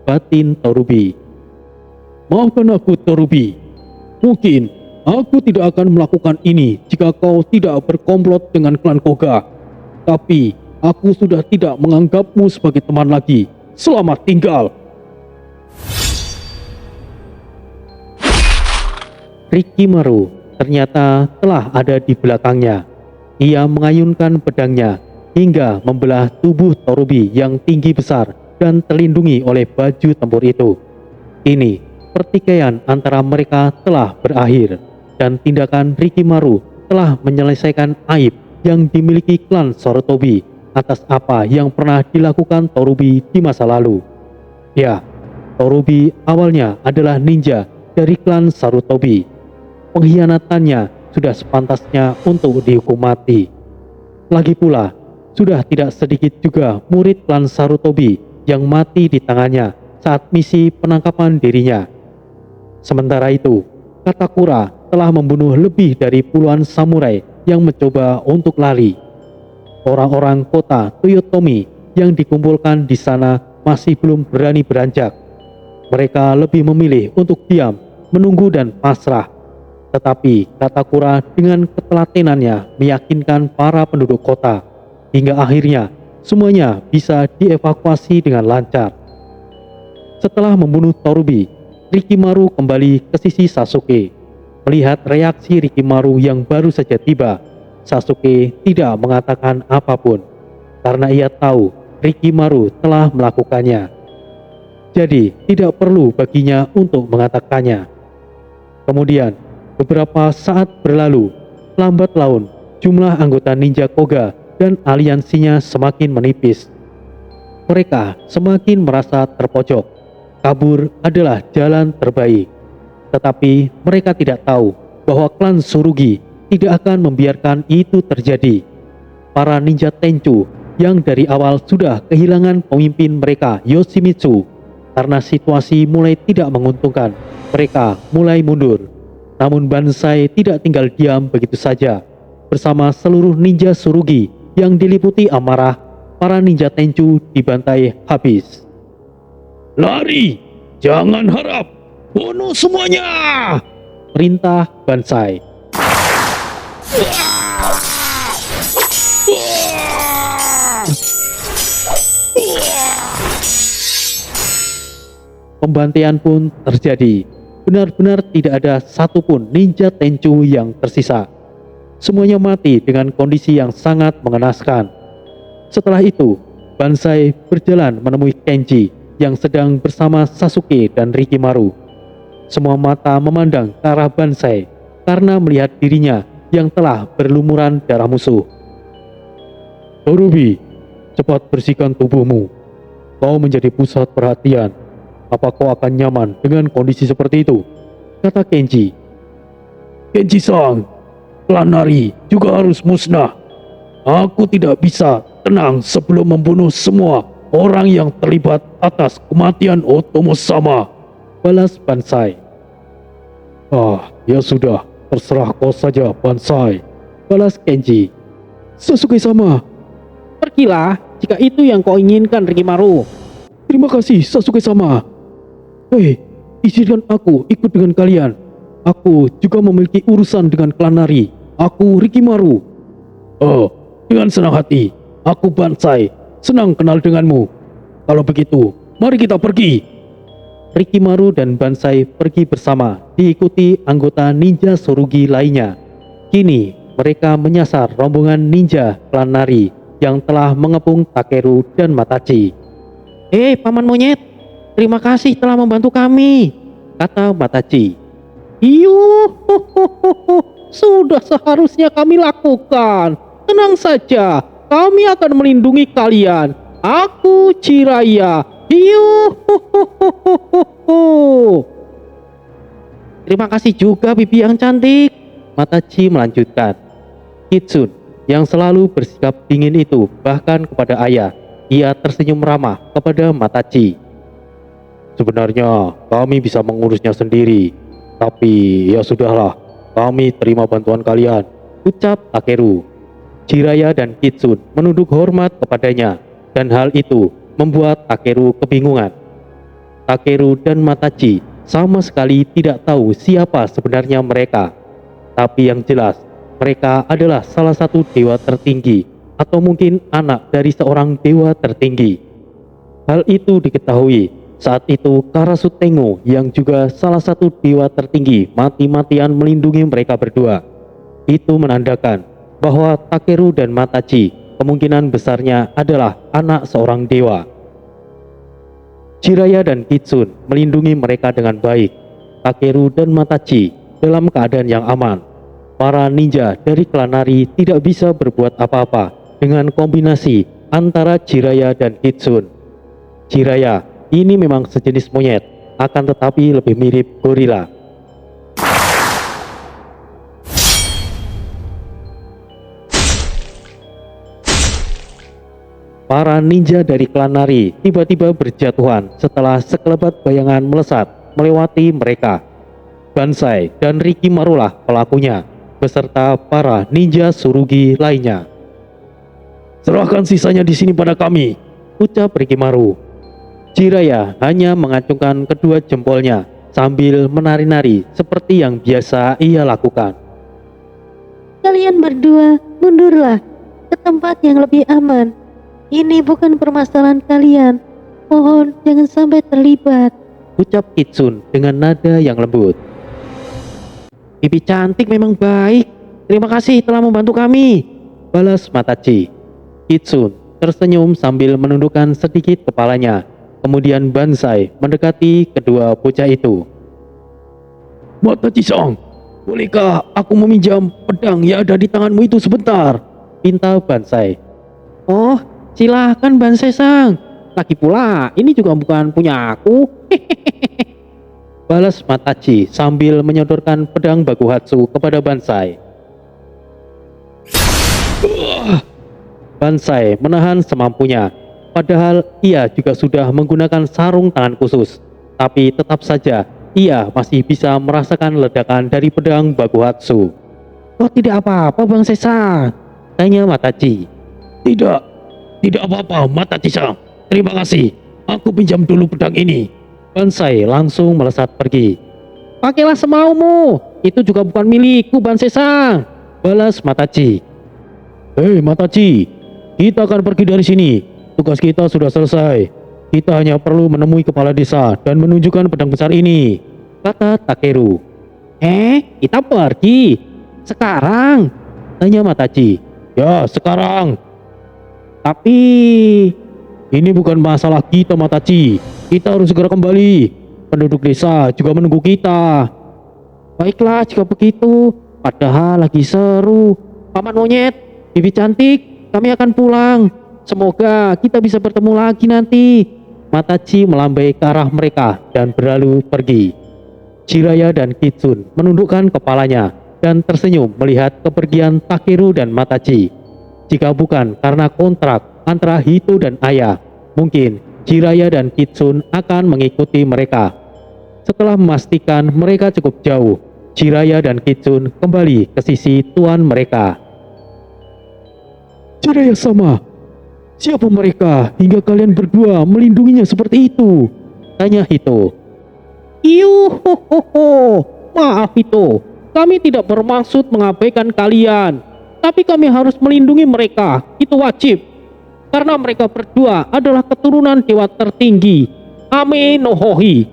Batin Torubi. Maafkan aku, Torubi. Mungkin aku tidak akan melakukan ini jika kau tidak berkomplot dengan klan Koga. Tapi aku sudah tidak menganggapmu sebagai teman lagi. Selamat tinggal. Rikimaru ternyata telah ada di belakangnya. Ia mengayunkan pedangnya hingga membelah tubuh Torubi yang tinggi besar dan terlindungi oleh baju tempur itu. Kini, pertikaian antara mereka telah berakhir dan tindakan Rikimaru telah menyelesaikan aib yang dimiliki klan Sarutobi atas apa yang pernah dilakukan Torubi di masa lalu. Ya, Torubi awalnya adalah ninja dari klan Sarutobi. Pengkhianatannya sudah sepantasnya untuk dihukum mati. Lagi pula, sudah tidak sedikit juga murid klan Sarutobi yang mati di tangannya saat misi penangkapan dirinya. Sementara itu, Katakura telah membunuh lebih dari puluhan samurai yang mencoba untuk lari. Orang-orang kota Toyotomi yang dikumpulkan di sana masih belum berani beranjak. Mereka lebih memilih untuk diam, menunggu dan pasrah. Tetapi Katakura dengan ketelatenannya meyakinkan para penduduk kota, hingga akhirnya semuanya bisa dievakuasi dengan lancar. Setelah membunuh Torubi, Rikimaru kembali ke sisi Sasuke. Melihat reaksi Rikimaru yang baru saja tiba, Sasuke tidak mengatakan apapun karena ia tahu Rikimaru telah melakukannya. Jadi tidak perlu baginya untuk mengatakannya. Kemudian beberapa saat berlalu, lambat laun jumlah anggota ninja Koga dan aliansinya semakin menipis. Mereka semakin merasa terpojok. Kabur adalah jalan terbaik. Tetapi mereka tidak tahu bahwa klan Tsurugi tidak akan membiarkan itu terjadi. Para ninja Tenchu yang dari awal sudah kehilangan pemimpin mereka Yoshimitsu karena situasi mulai tidak menguntungkan, mereka mulai mundur. Namun Banzai tidak tinggal diam begitu saja. Bersama seluruh ninja Tsurugi yang diliputi amarah, para ninja Tenchu dibantai habis. Lari! Jangan harap! Bunuh semuanya! Perintah Banzai. Pembantaian pun terjadi. Benar-benar tidak ada satupun ninja Tenchu yang tersisa. Semuanya mati dengan kondisi yang sangat mengenaskan. Setelah itu, Banzai berjalan menemui Kenji yang sedang bersama Sasuke dan Rikimaru. Semua mata memandang ke arah Banzai karena melihat dirinya yang telah berlumuran darah musuh. Torubi, cepat bersihkan tubuhmu. Kau menjadi pusat perhatian. Apa kau akan nyaman dengan kondisi seperti itu? Kata Kenji. Kenji-san, klan Nari juga harus musnah. Aku tidak bisa tenang sebelum membunuh semua orang yang terlibat atas kematian Otomo-sama. Balas Banzai. Ya sudah, terserah kau saja, Banzai. Balas Kenji. Sasuke-sama. Pergilah jika itu yang kau inginkan, Rikimaru. Terima kasih, Sasuke-sama. Hei, izinkan aku ikut dengan kalian. Aku juga memiliki urusan dengan klan Nari. Aku Rikimaru. Oh, dengan senang hati. Aku Banzai. Senang kenal denganmu. Kalau begitu, mari kita pergi. Rikimaru dan Banzai pergi bersama, diikuti anggota ninja Tsurugi lainnya. Kini mereka menyasar rombongan ninja klan Nari yang telah mengepung Takeru dan Matachi. Paman monyet, terima kasih telah membantu kami, kata Matachi. Sudah seharusnya kami lakukan. Tenang saja, kami akan melindungi kalian. Aku Jiraiya. Terima kasih juga bibi yang cantik, Matachi melanjutkan. Kitsune yang selalu bersikap dingin itu bahkan kepada ayah, ia tersenyum ramah kepada Matachi. Sebenarnya kami bisa mengurusnya sendiri, tapi ya sudahlah, kami terima bantuan kalian, ucap Takeru. Jiraiya dan Kitsune menunduk hormat kepadanya, dan hal itu membuat Takeru kebingungan. Takeru dan Matachi sama sekali tidak tahu siapa sebenarnya mereka. Tapi yang jelas, mereka adalah salah satu dewa tertinggi, atau mungkin anak dari seorang dewa tertinggi. Hal itu diketahui saat itu Karasutengo yang juga salah satu dewa tertinggi mati-matian melindungi mereka berdua. Itu menandakan bahwa Takeru dan Matachi kemungkinan besarnya adalah anak seorang dewa. Jiraiya dan Kitsune melindungi mereka dengan baik. Takeru dan Matachi dalam keadaan yang aman. Para ninja dari klan Nari tidak bisa berbuat apa-apa dengan kombinasi antara Jiraiya dan Kitsune. Jiraiya ini memang sejenis monyet, akan tetapi lebih mirip gorila. Para ninja dari klan Nari tiba-tiba berjatuhan setelah sekelebat bayangan melesat melewati mereka. Banzai dan Rikimaru lah pelakunya, beserta para ninja Tsurugi lainnya. Serahkan sisanya di sini pada kami, ucap Rikimaru. Jiraiya hanya mengacungkan kedua jempolnya sambil menari-nari seperti yang biasa ia lakukan. Kalian berdua mundurlah ke tempat yang lebih aman. Ini bukan permasalahan kalian. Mohon jangan sampai terlibat. Ucap Kitsun dengan nada yang lembut. Bibi cantik memang baik. Terima kasih telah membantu kami, balas Matachi. Kitsun tersenyum sambil menundukkan sedikit kepalanya. Kemudian Bansai mendekati kedua bocah itu. Matachi-san, bolehkah aku meminjam pedang yang ada di tanganmu itu sebentar? Pinta Bansai. Oh, silahkan Bansai-san. Lagi pula, ini juga bukan punya aku. Balas Matachi sambil menyodorkan pedang Bakuhatsu kepada Bansai. Bansai menahan semampunya. Padahal ia juga sudah menggunakan sarung tangan khusus. Tapi tetap saja ia masih bisa merasakan ledakan dari pedang Bakuhatsu. Oh, tidak apa-apa Bansai-san. Tanya Matachi. Tidak apa-apa, Matachi-san. Terima kasih. Aku pinjam dulu pedang ini. Bansai langsung melesat pergi. Pakailah semaumu. Itu juga bukan milikku Bansai-san. Balas Matachi. Hei Matachi, kita akan pergi dari sini. Tugas kita sudah selesai. Kita hanya perlu menemui kepala desa dan menunjukkan pedang besar ini, Kata Takeru. Kita pergi? Sekarang? Tanya Matachi. Ya, sekarang. Tapi... Ini bukan masalah kita, Matachi. Kita harus segera kembali. Penduduk desa juga menunggu kita. Baiklah jika begitu. Padahal lagi seru. Paman Monyet, Bibi cantik, kami akan pulang. Semoga kita bisa bertemu lagi nanti. Matachi melambai ke arah mereka dan berlalu pergi. Jiraiya dan Kitsun menundukkan kepalanya dan tersenyum melihat kepergian Takeru dan Matachi. Jika bukan karena kontrak antara Hito dan Ayah, mungkin Jiraiya dan Kitsun akan mengikuti mereka. Setelah memastikan mereka cukup jauh, Jiraiya dan Kitsun kembali ke sisi tuan mereka. Jiraiya sama. Siapa mereka hingga kalian berdua melindunginya seperti itu? Tanya Hito. Yuhuhuhu. Maaf Hito, kami tidak bermaksud mengabaikan kalian. Tapi kami harus melindungi mereka, itu wajib. Karena mereka berdua adalah keturunan dewa tertinggi, Ame no Hohi.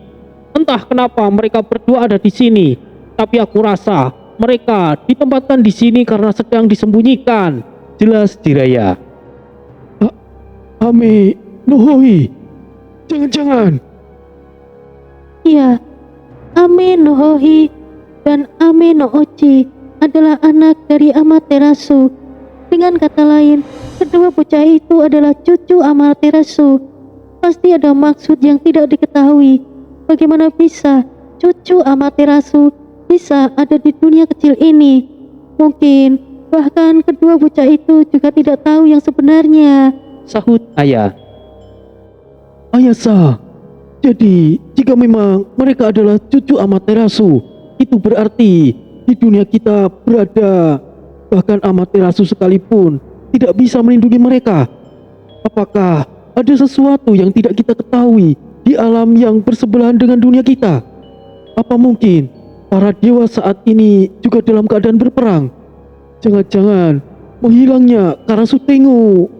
Entah kenapa mereka berdua ada di sini, tapi aku rasa mereka ditempatkan di sini karena sedang disembunyikan. Jelas Jiraiya. Ame Nohoi. Jangan-jangan. Iya, Ame no Hohi dan Ame no Ochi adalah anak dari Amaterasu. Dengan kata lain, kedua bocah itu adalah cucu Amaterasu. Pasti ada maksud yang tidak diketahui. Bagaimana bisa cucu Amaterasu bisa ada di dunia kecil ini? Mungkin bahkan kedua bocah itu juga tidak tahu yang sebenarnya. Sahut Ayah. Ayasa. Jadi, jika memang mereka adalah cucu Amaterasu, itu berarti di dunia kita berada, bahkan Amaterasu sekalipun tidak bisa melindungi mereka. Apakah ada sesuatu yang tidak kita ketahui di alam yang bersebelahan dengan dunia kita? Apa mungkin para dewa saat ini juga dalam keadaan berperang? Jangan-jangan menghilangnya Karasutengo.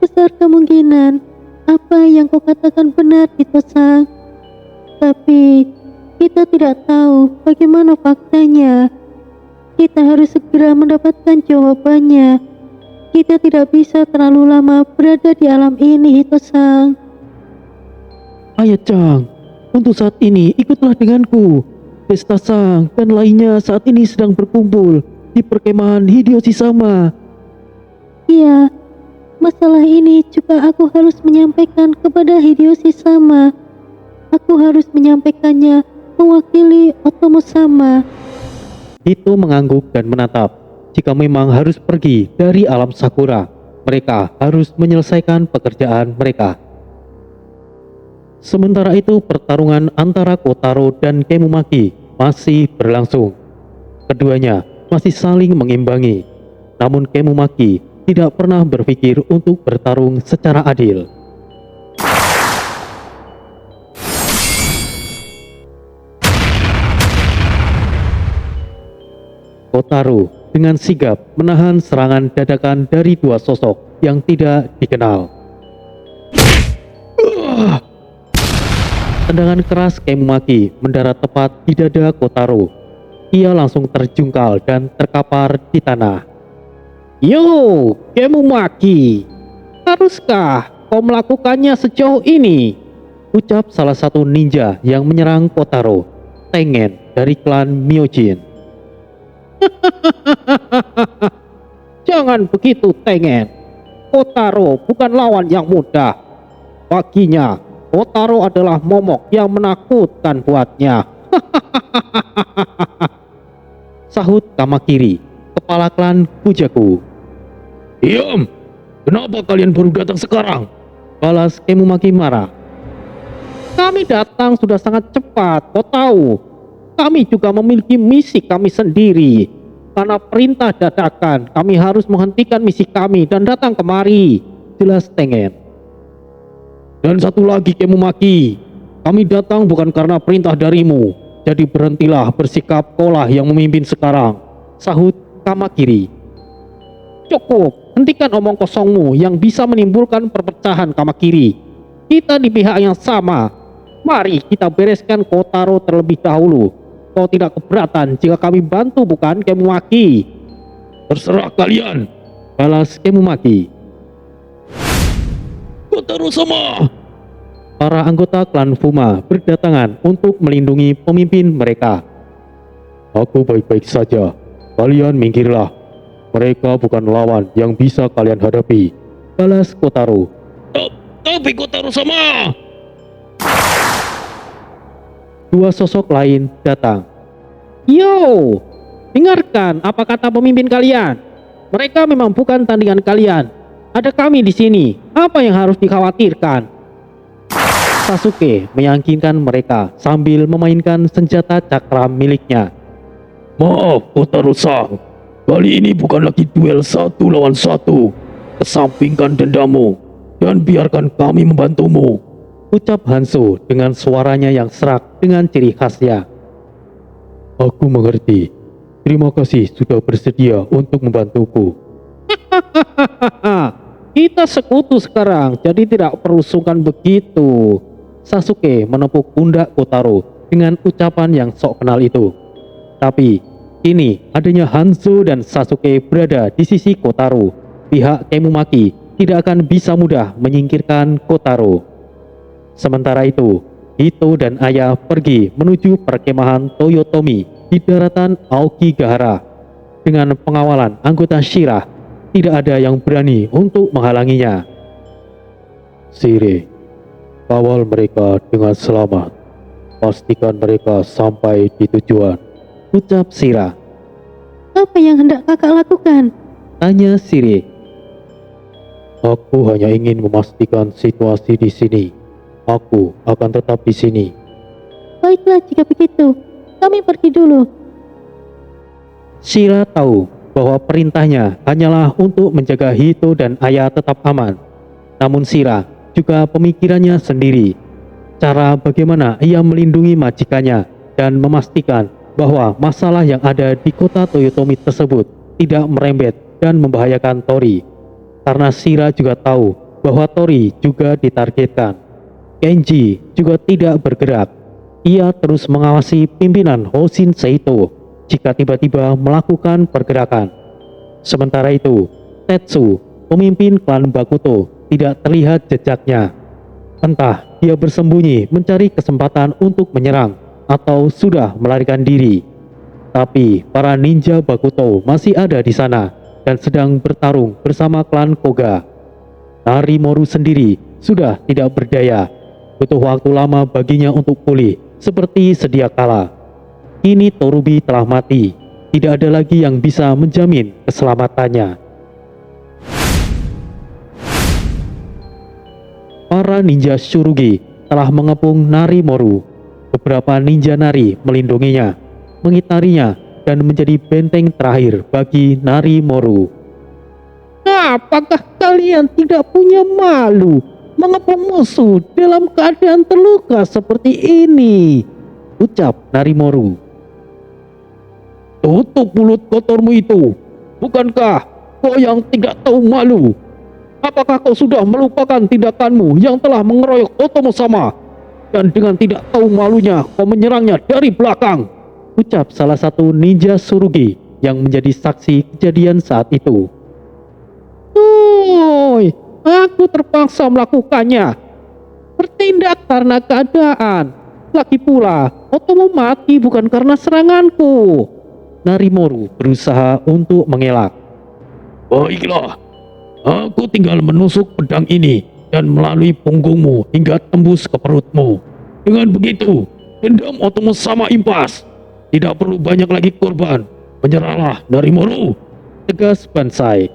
Besar kemungkinan apa yang kau katakan benar, Hito-san. Tapi kita tidak tahu bagaimana faktanya. Kita harus segera mendapatkan jawabannya. Kita tidak bisa terlalu lama berada di alam ini, Hito-san. Ayah-chan, untuk saat ini ikutlah denganku. Desta-san dan lainnya saat ini sedang berkumpul di perkemahan Hideyoshi-sama. Iya, masalah ini juga aku harus menyampaikan kepada Hideyoshi-sama. Aku harus menyampaikannya mewakili Otomo-sama. Hito mengangguk dan menatap. Jika memang harus pergi dari alam Sakura, mereka harus menyelesaikan pekerjaan mereka. Sementara itu pertarungan antara Kotaro dan Kemumaki masih berlangsung. Keduanya masih saling mengimbangi. Namun Kemumaki tidak pernah berpikir untuk bertarung secara adil. Kotaro dengan sigap menahan serangan dadakan dari dua sosok yang tidak dikenal. Tendangan keras Kemumaki mendarat tepat di dada Kotaro. Ia langsung terjungkal dan terkapar di tanah. Yo, Kemumaki, haruskah kau melakukannya sejauh ini? Ucap salah satu ninja yang menyerang Kotaro, Tengen dari klan Myojin. Jangan begitu, Tengen. Kotaro bukan lawan yang mudah. Baginya, Kotaro adalah momok yang menakutkan buatnya. Sahut Kamakiri, kepala klan Kujaku. Diam! Kenapa kalian baru datang sekarang? Balas Kemumaki marah. Kami datang sudah sangat cepat, kau tahu. Kami juga memiliki misi kami sendiri. Karena perintah dadakan, kami harus menghentikan misi kami dan datang kemari. Jelas Tengen. Dan satu lagi Kemumaki, kami datang bukan karena perintah darimu. Jadi berhentilah bersikap, kaulah yang memimpin sekarang. Sahut Kamakiri. Cukup, hentikan omong kosongmu yang bisa menimbulkan perpecahan, Kamakiri. Kita di pihak yang sama. Mari kita bereskan Kotaro terlebih dahulu. Kau tidak keberatan jika kami bantu, bukan, Kemumaki? Terserah kalian. Balas Kemumaki. Kotaro sama. Para anggota klan Fuma berdatangan untuk melindungi pemimpin mereka. Aku baik-baik saja. Kalian minggirlah. Mereka bukan lawan yang bisa kalian hadapi. Balas Kotaro. Tapi Kotaro sama. Dua sosok lain datang. Yo, dengarkan apa kata pemimpin kalian. Mereka memang bukan tandingan kalian. Ada kami di sini. Apa yang harus dikhawatirkan? Sasuke meyakinkan mereka sambil memainkan senjata cakram miliknya. Maaf Kotaro-san, kali ini bukan lagi duel 1 lawan 1. Kesampingkan dendammu dan biarkan kami membantumu. Ucap Hanzo dengan suaranya yang serak dengan ciri khasnya. Aku mengerti. Terima kasih sudah bersedia untuk membantuku. Kita sekutu sekarang, jadi tidak perlu sungkan begitu. Sasuke menepuk pundak Kotaro dengan ucapan yang sok kenal itu. Tapi kini adanya Hanzo dan Sasuke berada di sisi Kotaro. Pihak Kemumaki tidak akan bisa mudah menyingkirkan Kotaro. Sementara itu, Hito dan Ayah pergi menuju perkemahan Toyotomi di daratan Aokigahara. Dengan pengawalan anggota Shira, tidak ada yang berani untuk menghalanginya. Sire, kawal mereka dengan selamat. Pastikan mereka sampai di tujuan. Ucap Shira. Apa yang hendak kakak lakukan? Tanya Sire. Aku hanya ingin memastikan situasi di sini. Aku akan tetap di sini. Baiklah jika begitu, kami pergi dulu. Shira tahu bahwa perintahnya hanyalah untuk menjaga Hito dan Ayah tetap aman. Namun Shira juga pemikirannya sendiri. Cara bagaimana ia melindungi majikannya dan memastikan bahwa masalah yang ada di kota Toyotomi tersebut tidak merembet dan membahayakan Tori. Karena Shira juga tahu bahwa Tori juga ditargetkan. Kenji juga tidak bergerak. Ia terus mengawasi pimpinan Hoshin Seito jika tiba-tiba melakukan pergerakan. Sementara itu, Tetsu, pemimpin klan Bakuto, tidak terlihat jejaknya. Entah dia bersembunyi mencari kesempatan untuk menyerang atau sudah melarikan diri. Tapi para ninja Bakuto masih ada di sana dan sedang bertarung bersama klan Koga. Narimoru sendiri sudah tidak berdaya. Butuh waktu lama baginya untuk pulih seperti sedia kala. Kini Torubi telah mati. Tidak ada lagi yang bisa menjamin keselamatannya. Para ninja Tsurugi telah mengepung Narimoru. Beberapa ninja Nari melindunginya, mengitarinya, dan menjadi benteng terakhir bagi Narimoru. Apakah kalian tidak punya malu mengepung musuh dalam keadaan terluka seperti ini? Ucap Narimoru. Tutup mulut kotormu itu. Bukankah kau yang tidak tahu malu? Apakah kau sudah melupakan tindakanmu yang telah mengeroyok Otomo Sama? Dan dengan tidak tahu malunya kau menyerangnya dari belakang. Ucap salah satu ninja Tsurugi yang menjadi saksi kejadian saat itu. Woi, aku terpaksa melakukannya. Bertindak karena keadaan. Lagi pula, Otomo mati bukan karena seranganku. Narimoru berusaha untuk mengelak. Baiklah, aku tinggal menusuk pedang ini dan melalui punggungmu hingga tembus ke perutmu. Dengan begitu, dendam Otomo Sama impas. Tidak perlu banyak lagi korban. Menyerahlah, Narimoru. Tegas Bansai.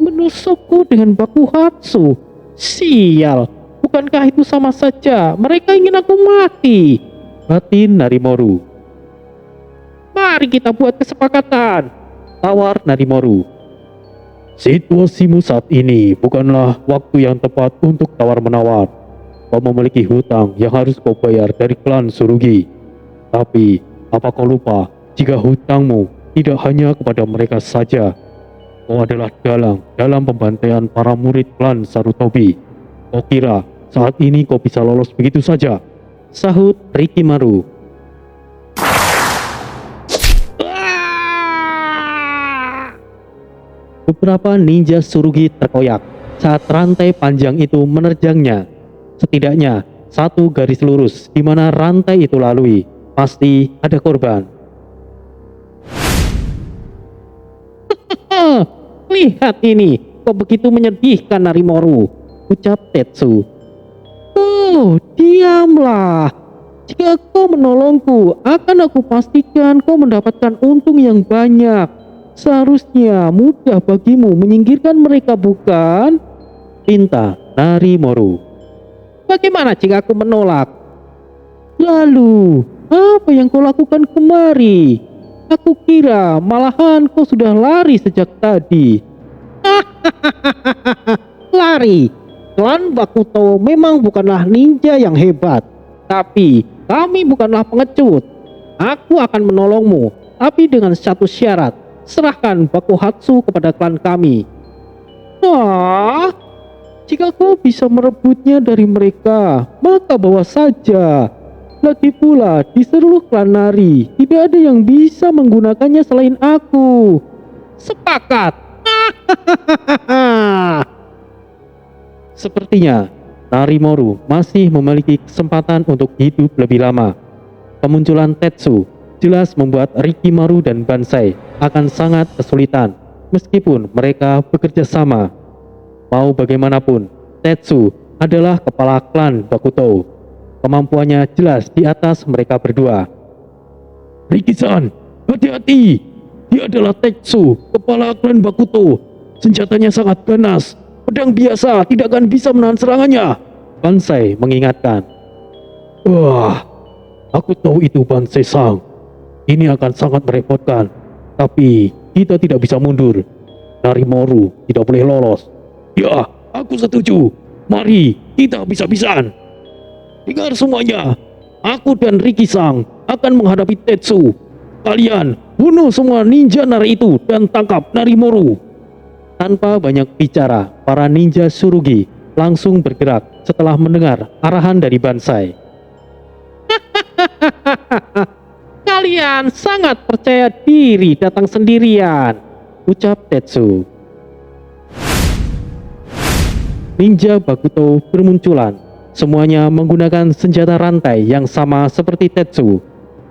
Menusukku dengan bakuhatsu. Sial, bukankah itu sama saja mereka ingin aku mati? Batin Narimoru. Mari kita buat kesepakatan. Tawar Narimoru. Situasimu saat ini bukanlah waktu yang tepat untuk tawar-menawar. Kau memiliki hutang yang harus kau bayar dari klan Tsurugi. Tapi, apa kau lupa jika hutangmu tidak hanya kepada mereka saja? Kau adalah dalang dalam pembantaian para murid klan Sarutobi. Kau kira saat ini kau bisa lolos begitu saja? Sahut Rikimaru. Beberapa ninja Tsurugi terkoyak saat rantai panjang itu menerjangnya. Setidaknya satu garis lurus di mana rantai itu lalui. Pasti ada korban. Lihat ini, kok begitu menyedihkan Narimoru, Ucap Tetsu. Oh, diamlah. Jika kau menolongku, akan aku pastikan kau mendapatkan untung yang banyak. Seharusnya mudah bagimu menyingkirkan mereka, bukan? Pinta Narimoru. Bagaimana jika aku menolak? Lalu, apa yang kau lakukan kemari? Aku kira malahan kau sudah lari sejak tadi. Lari. Klan Bakuto memang bukanlah ninja yang hebat, tapi kami bukanlah pengecut. Aku akan menolongmu, tapi dengan satu syarat. Serahkan Bakuhatsu kepada klan kami. Ah, jika kau bisa merebutnya dari mereka, maka bawa saja. Lagi pula, di seluruh klan Nari, tidak ada yang bisa menggunakannya selain aku. Sepakat. Sepertinya, Narimoru masih memiliki kesempatan untuk hidup lebih lama. Kemunculan Tetsu jelas membuat Rikimaru dan Bansai akan sangat kesulitan, meskipun mereka bekerja sama. Mau bagaimanapun, Tetsu adalah kepala klan Bakuto. Kemampuannya jelas di atas mereka berdua. Riki-san, hati-hati. Dia adalah Tetsu, kepala klan Bakuto. Senjatanya sangat ganas. Pedang biasa tidak akan bisa menahan serangannya. Bansai mengingatkan. Wah, aku tahu itu Bansai-san. Ini akan sangat merepotkan. Tapi kita tidak bisa mundur. Narimoru tidak boleh lolos. Ya, aku setuju. Mari kita bisa-bisaan. Dengar semuanya. Aku dan Riki-san akan menghadapi Tetsu. Kalian bunuh semua ninja Nari itu dan tangkap Narimoru. Tanpa banyak bicara, para ninja Tsurugi langsung bergerak setelah mendengar arahan dari Bansai. Kalian sangat percaya diri datang sendirian, Ucap Tetsu. Ninja Bakuto bermunculan. Semuanya menggunakan senjata rantai yang sama seperti Tetsu.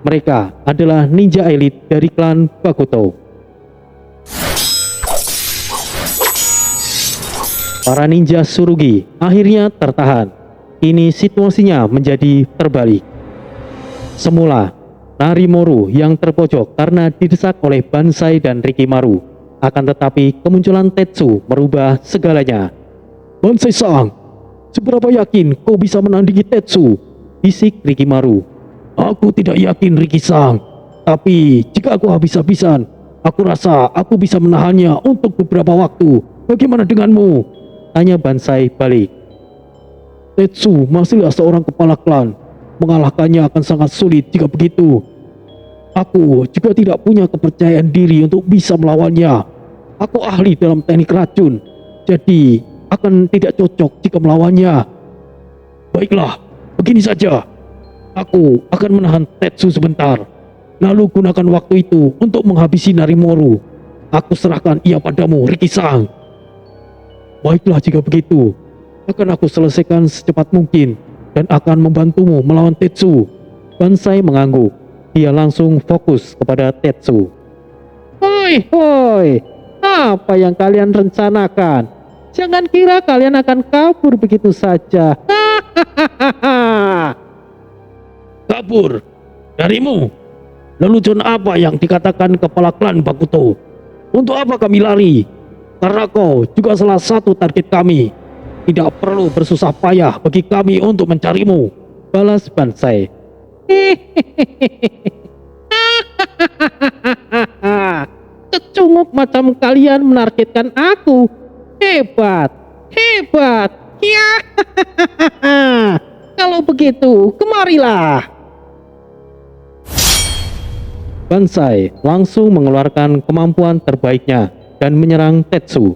Mereka adalah ninja elit dari klan Bakuto. Para ninja Tsurugi akhirnya tertahan. Kini situasinya menjadi terbalik. Semula, Narimoru yang terpojok karena didesak oleh Bansai dan Rikimaru. Akan tetapi kemunculan Tetsu merubah segalanya. Bansai-san, seberapa yakin kau bisa menandingi Tetsu? Bisik Rikimaru. Aku tidak yakin, Riki-san. Tapi jika aku habis-habisan, aku rasa aku bisa menahannya untuk beberapa waktu. Bagaimana denganmu? Tanya Bansai balik. Tetsu masihlah seorang kepala klan. Mengalahkannya akan sangat sulit jika begitu. Aku juga tidak punya kepercayaan diri untuk bisa melawannya. Aku ahli dalam teknik racun, jadi akan tidak cocok jika melawannya. Baiklah, begini saja. Aku akan menahan Tetsu sebentar, lalu gunakan waktu itu untuk menghabisi Narimoru. Aku serahkan ia padamu, Riki-san. Baiklah, jika begitu, akan aku selesaikan secepat mungkin dan akan membantumu melawan Tetsu. Bansai mengangguk. Dia langsung fokus kepada Tetsu. Hoi, hoi, apa yang kalian rencanakan? Jangan kira kalian akan kabur begitu saja. Kabur darimu? Lelucon apa yang dikatakan kepala klan Bakuto? Untuk apa kami lari? Karena kau juga salah satu target kami. Tidak perlu bersusah payah bagi kami untuk mencarimu, Balas Bansai. Kecunguk macam kalian menargetkan aku. Hebat, hebat. Ya. Kalau begitu, kemarilah. Bansai langsung mengeluarkan kemampuan terbaiknya dan menyerang Tetsu.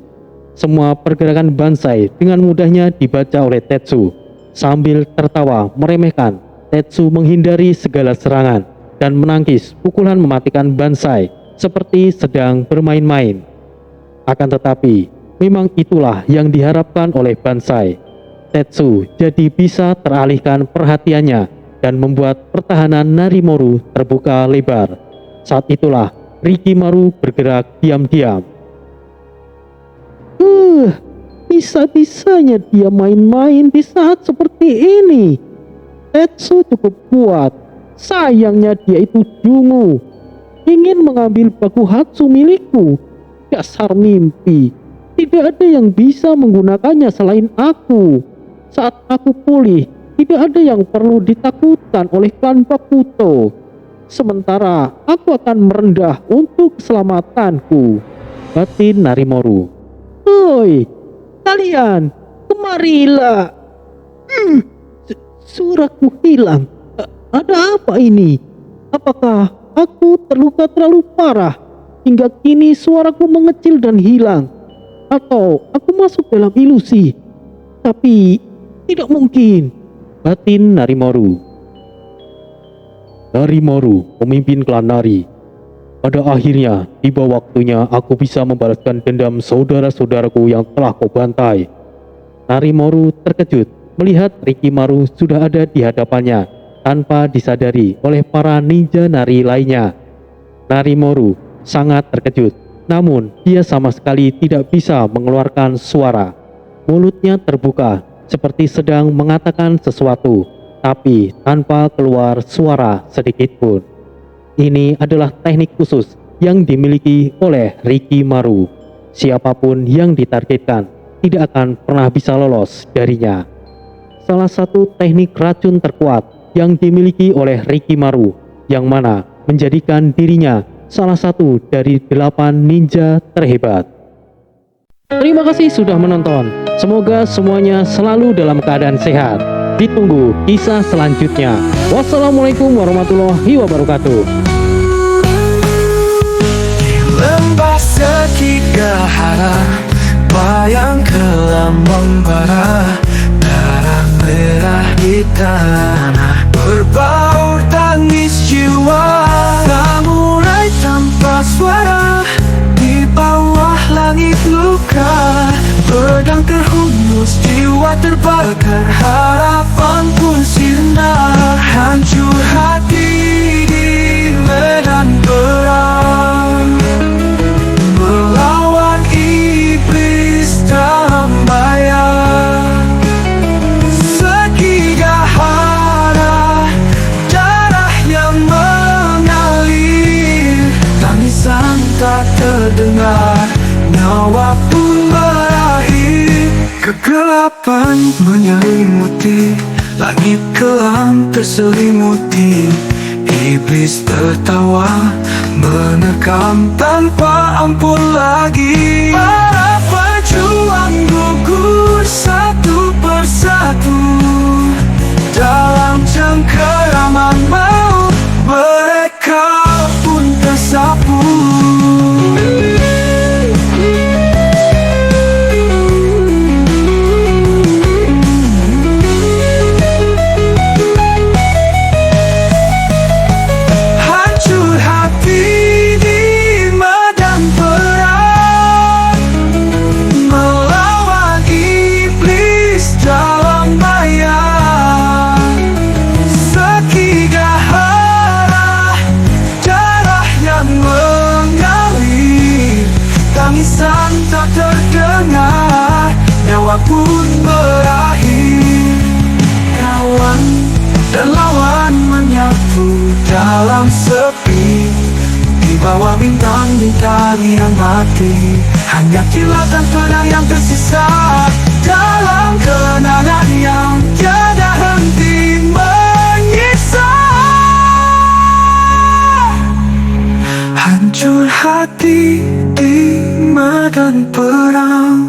Semua pergerakan Bansai dengan mudahnya dibaca oleh Tetsu. Sambil tertawa meremehkan, Tetsu menghindari segala serangan dan menangkis pukulan mematikan Bansai seperti sedang bermain-main. Akan tetapi, memang itulah yang diharapkan oleh Bansai. Tetsu jadi bisa teralihkan perhatiannya dan membuat pertahanan Narimoru terbuka lebar. Saat itulah Rikimaru bergerak diam-diam. Bisa-bisanya dia main-main di saat seperti ini. Tetsu cukup kuat. Sayangnya dia itu dungu. Ingin mengambil Bakuhatsu milikku. Dasar mimpi. Tidak ada yang bisa menggunakannya selain aku. Saat aku pulih, tidak ada yang perlu ditakutkan oleh klan Bakuto. Sementara aku akan merendah untuk keselamatanku. Batin Narimoru. Hoi, kalian, kemarilah. Suaraku hilang. Ada apa ini? Apakah aku terluka terlalu parah hingga kini suaraku mengecil dan hilang? Atau aku masuk dalam ilusi? Tapi tidak mungkin. Batin Narimoru. Narimoru, pemimpin klan Nari. Pada akhirnya, tiba waktunya aku bisa membalaskan dendam saudara-saudaraku yang telah kau bantai. Narimoru terkejut melihat Rikimaru sudah ada di hadapannya tanpa disadari oleh para ninja Nari lainnya. Narimoru sangat terkejut, namun dia sama sekali tidak bisa mengeluarkan suara. Mulutnya terbuka seperti sedang mengatakan sesuatu, tapi tanpa keluar suara sedikit pun. Ini adalah teknik khusus yang dimiliki oleh Rikimaru. Siapapun yang ditargetkan tidak akan pernah bisa lolos darinya. Salah satu teknik racun terkuat yang dimiliki oleh Rikimaru, yang mana menjadikan dirinya salah satu dari 8 ninja terhebat. Terima kasih sudah menonton. Semoga semuanya selalu dalam keadaan sehat. Ditunggu kisah selanjutnya. Wassalamualaikum warahmatullahi wabarakatuh. Lembah Sekigahara, bayang kelam membara, darah merah di tanah, berbaur tangis jiwa, samurai tanpa suara, di bawah langit luka, pedang terhunus, jiwa terbakar, harapan pun sirna, hancur hati di medan perang, melawan iblis dalam bayang. Sekigahara, darah yang mengalir, tangisan tak terdengar, nyawa pun berakhir. Kegelapan menyelimuti, langit kelam terselimuti, iblis tertawa menerkam tanpa ampun lagi. Para pejuang gugur satu persatu dalam cengkeraman maut mereka. pun berakhir. Kawan dan lawan menyatu dalam sepi, di bawah bintang-bintang yang mati. Hanya kilatan pedang yang tersisa dalam kenangan yang tiada henti menyiksa. Hancur hati di medan perang,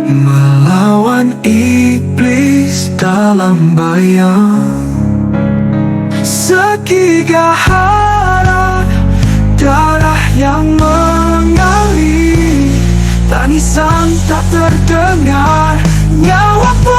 melawan iblis dalam bayang. Segiga hara, darah yang mengalir, tangisan tak terdengar, nyawa pun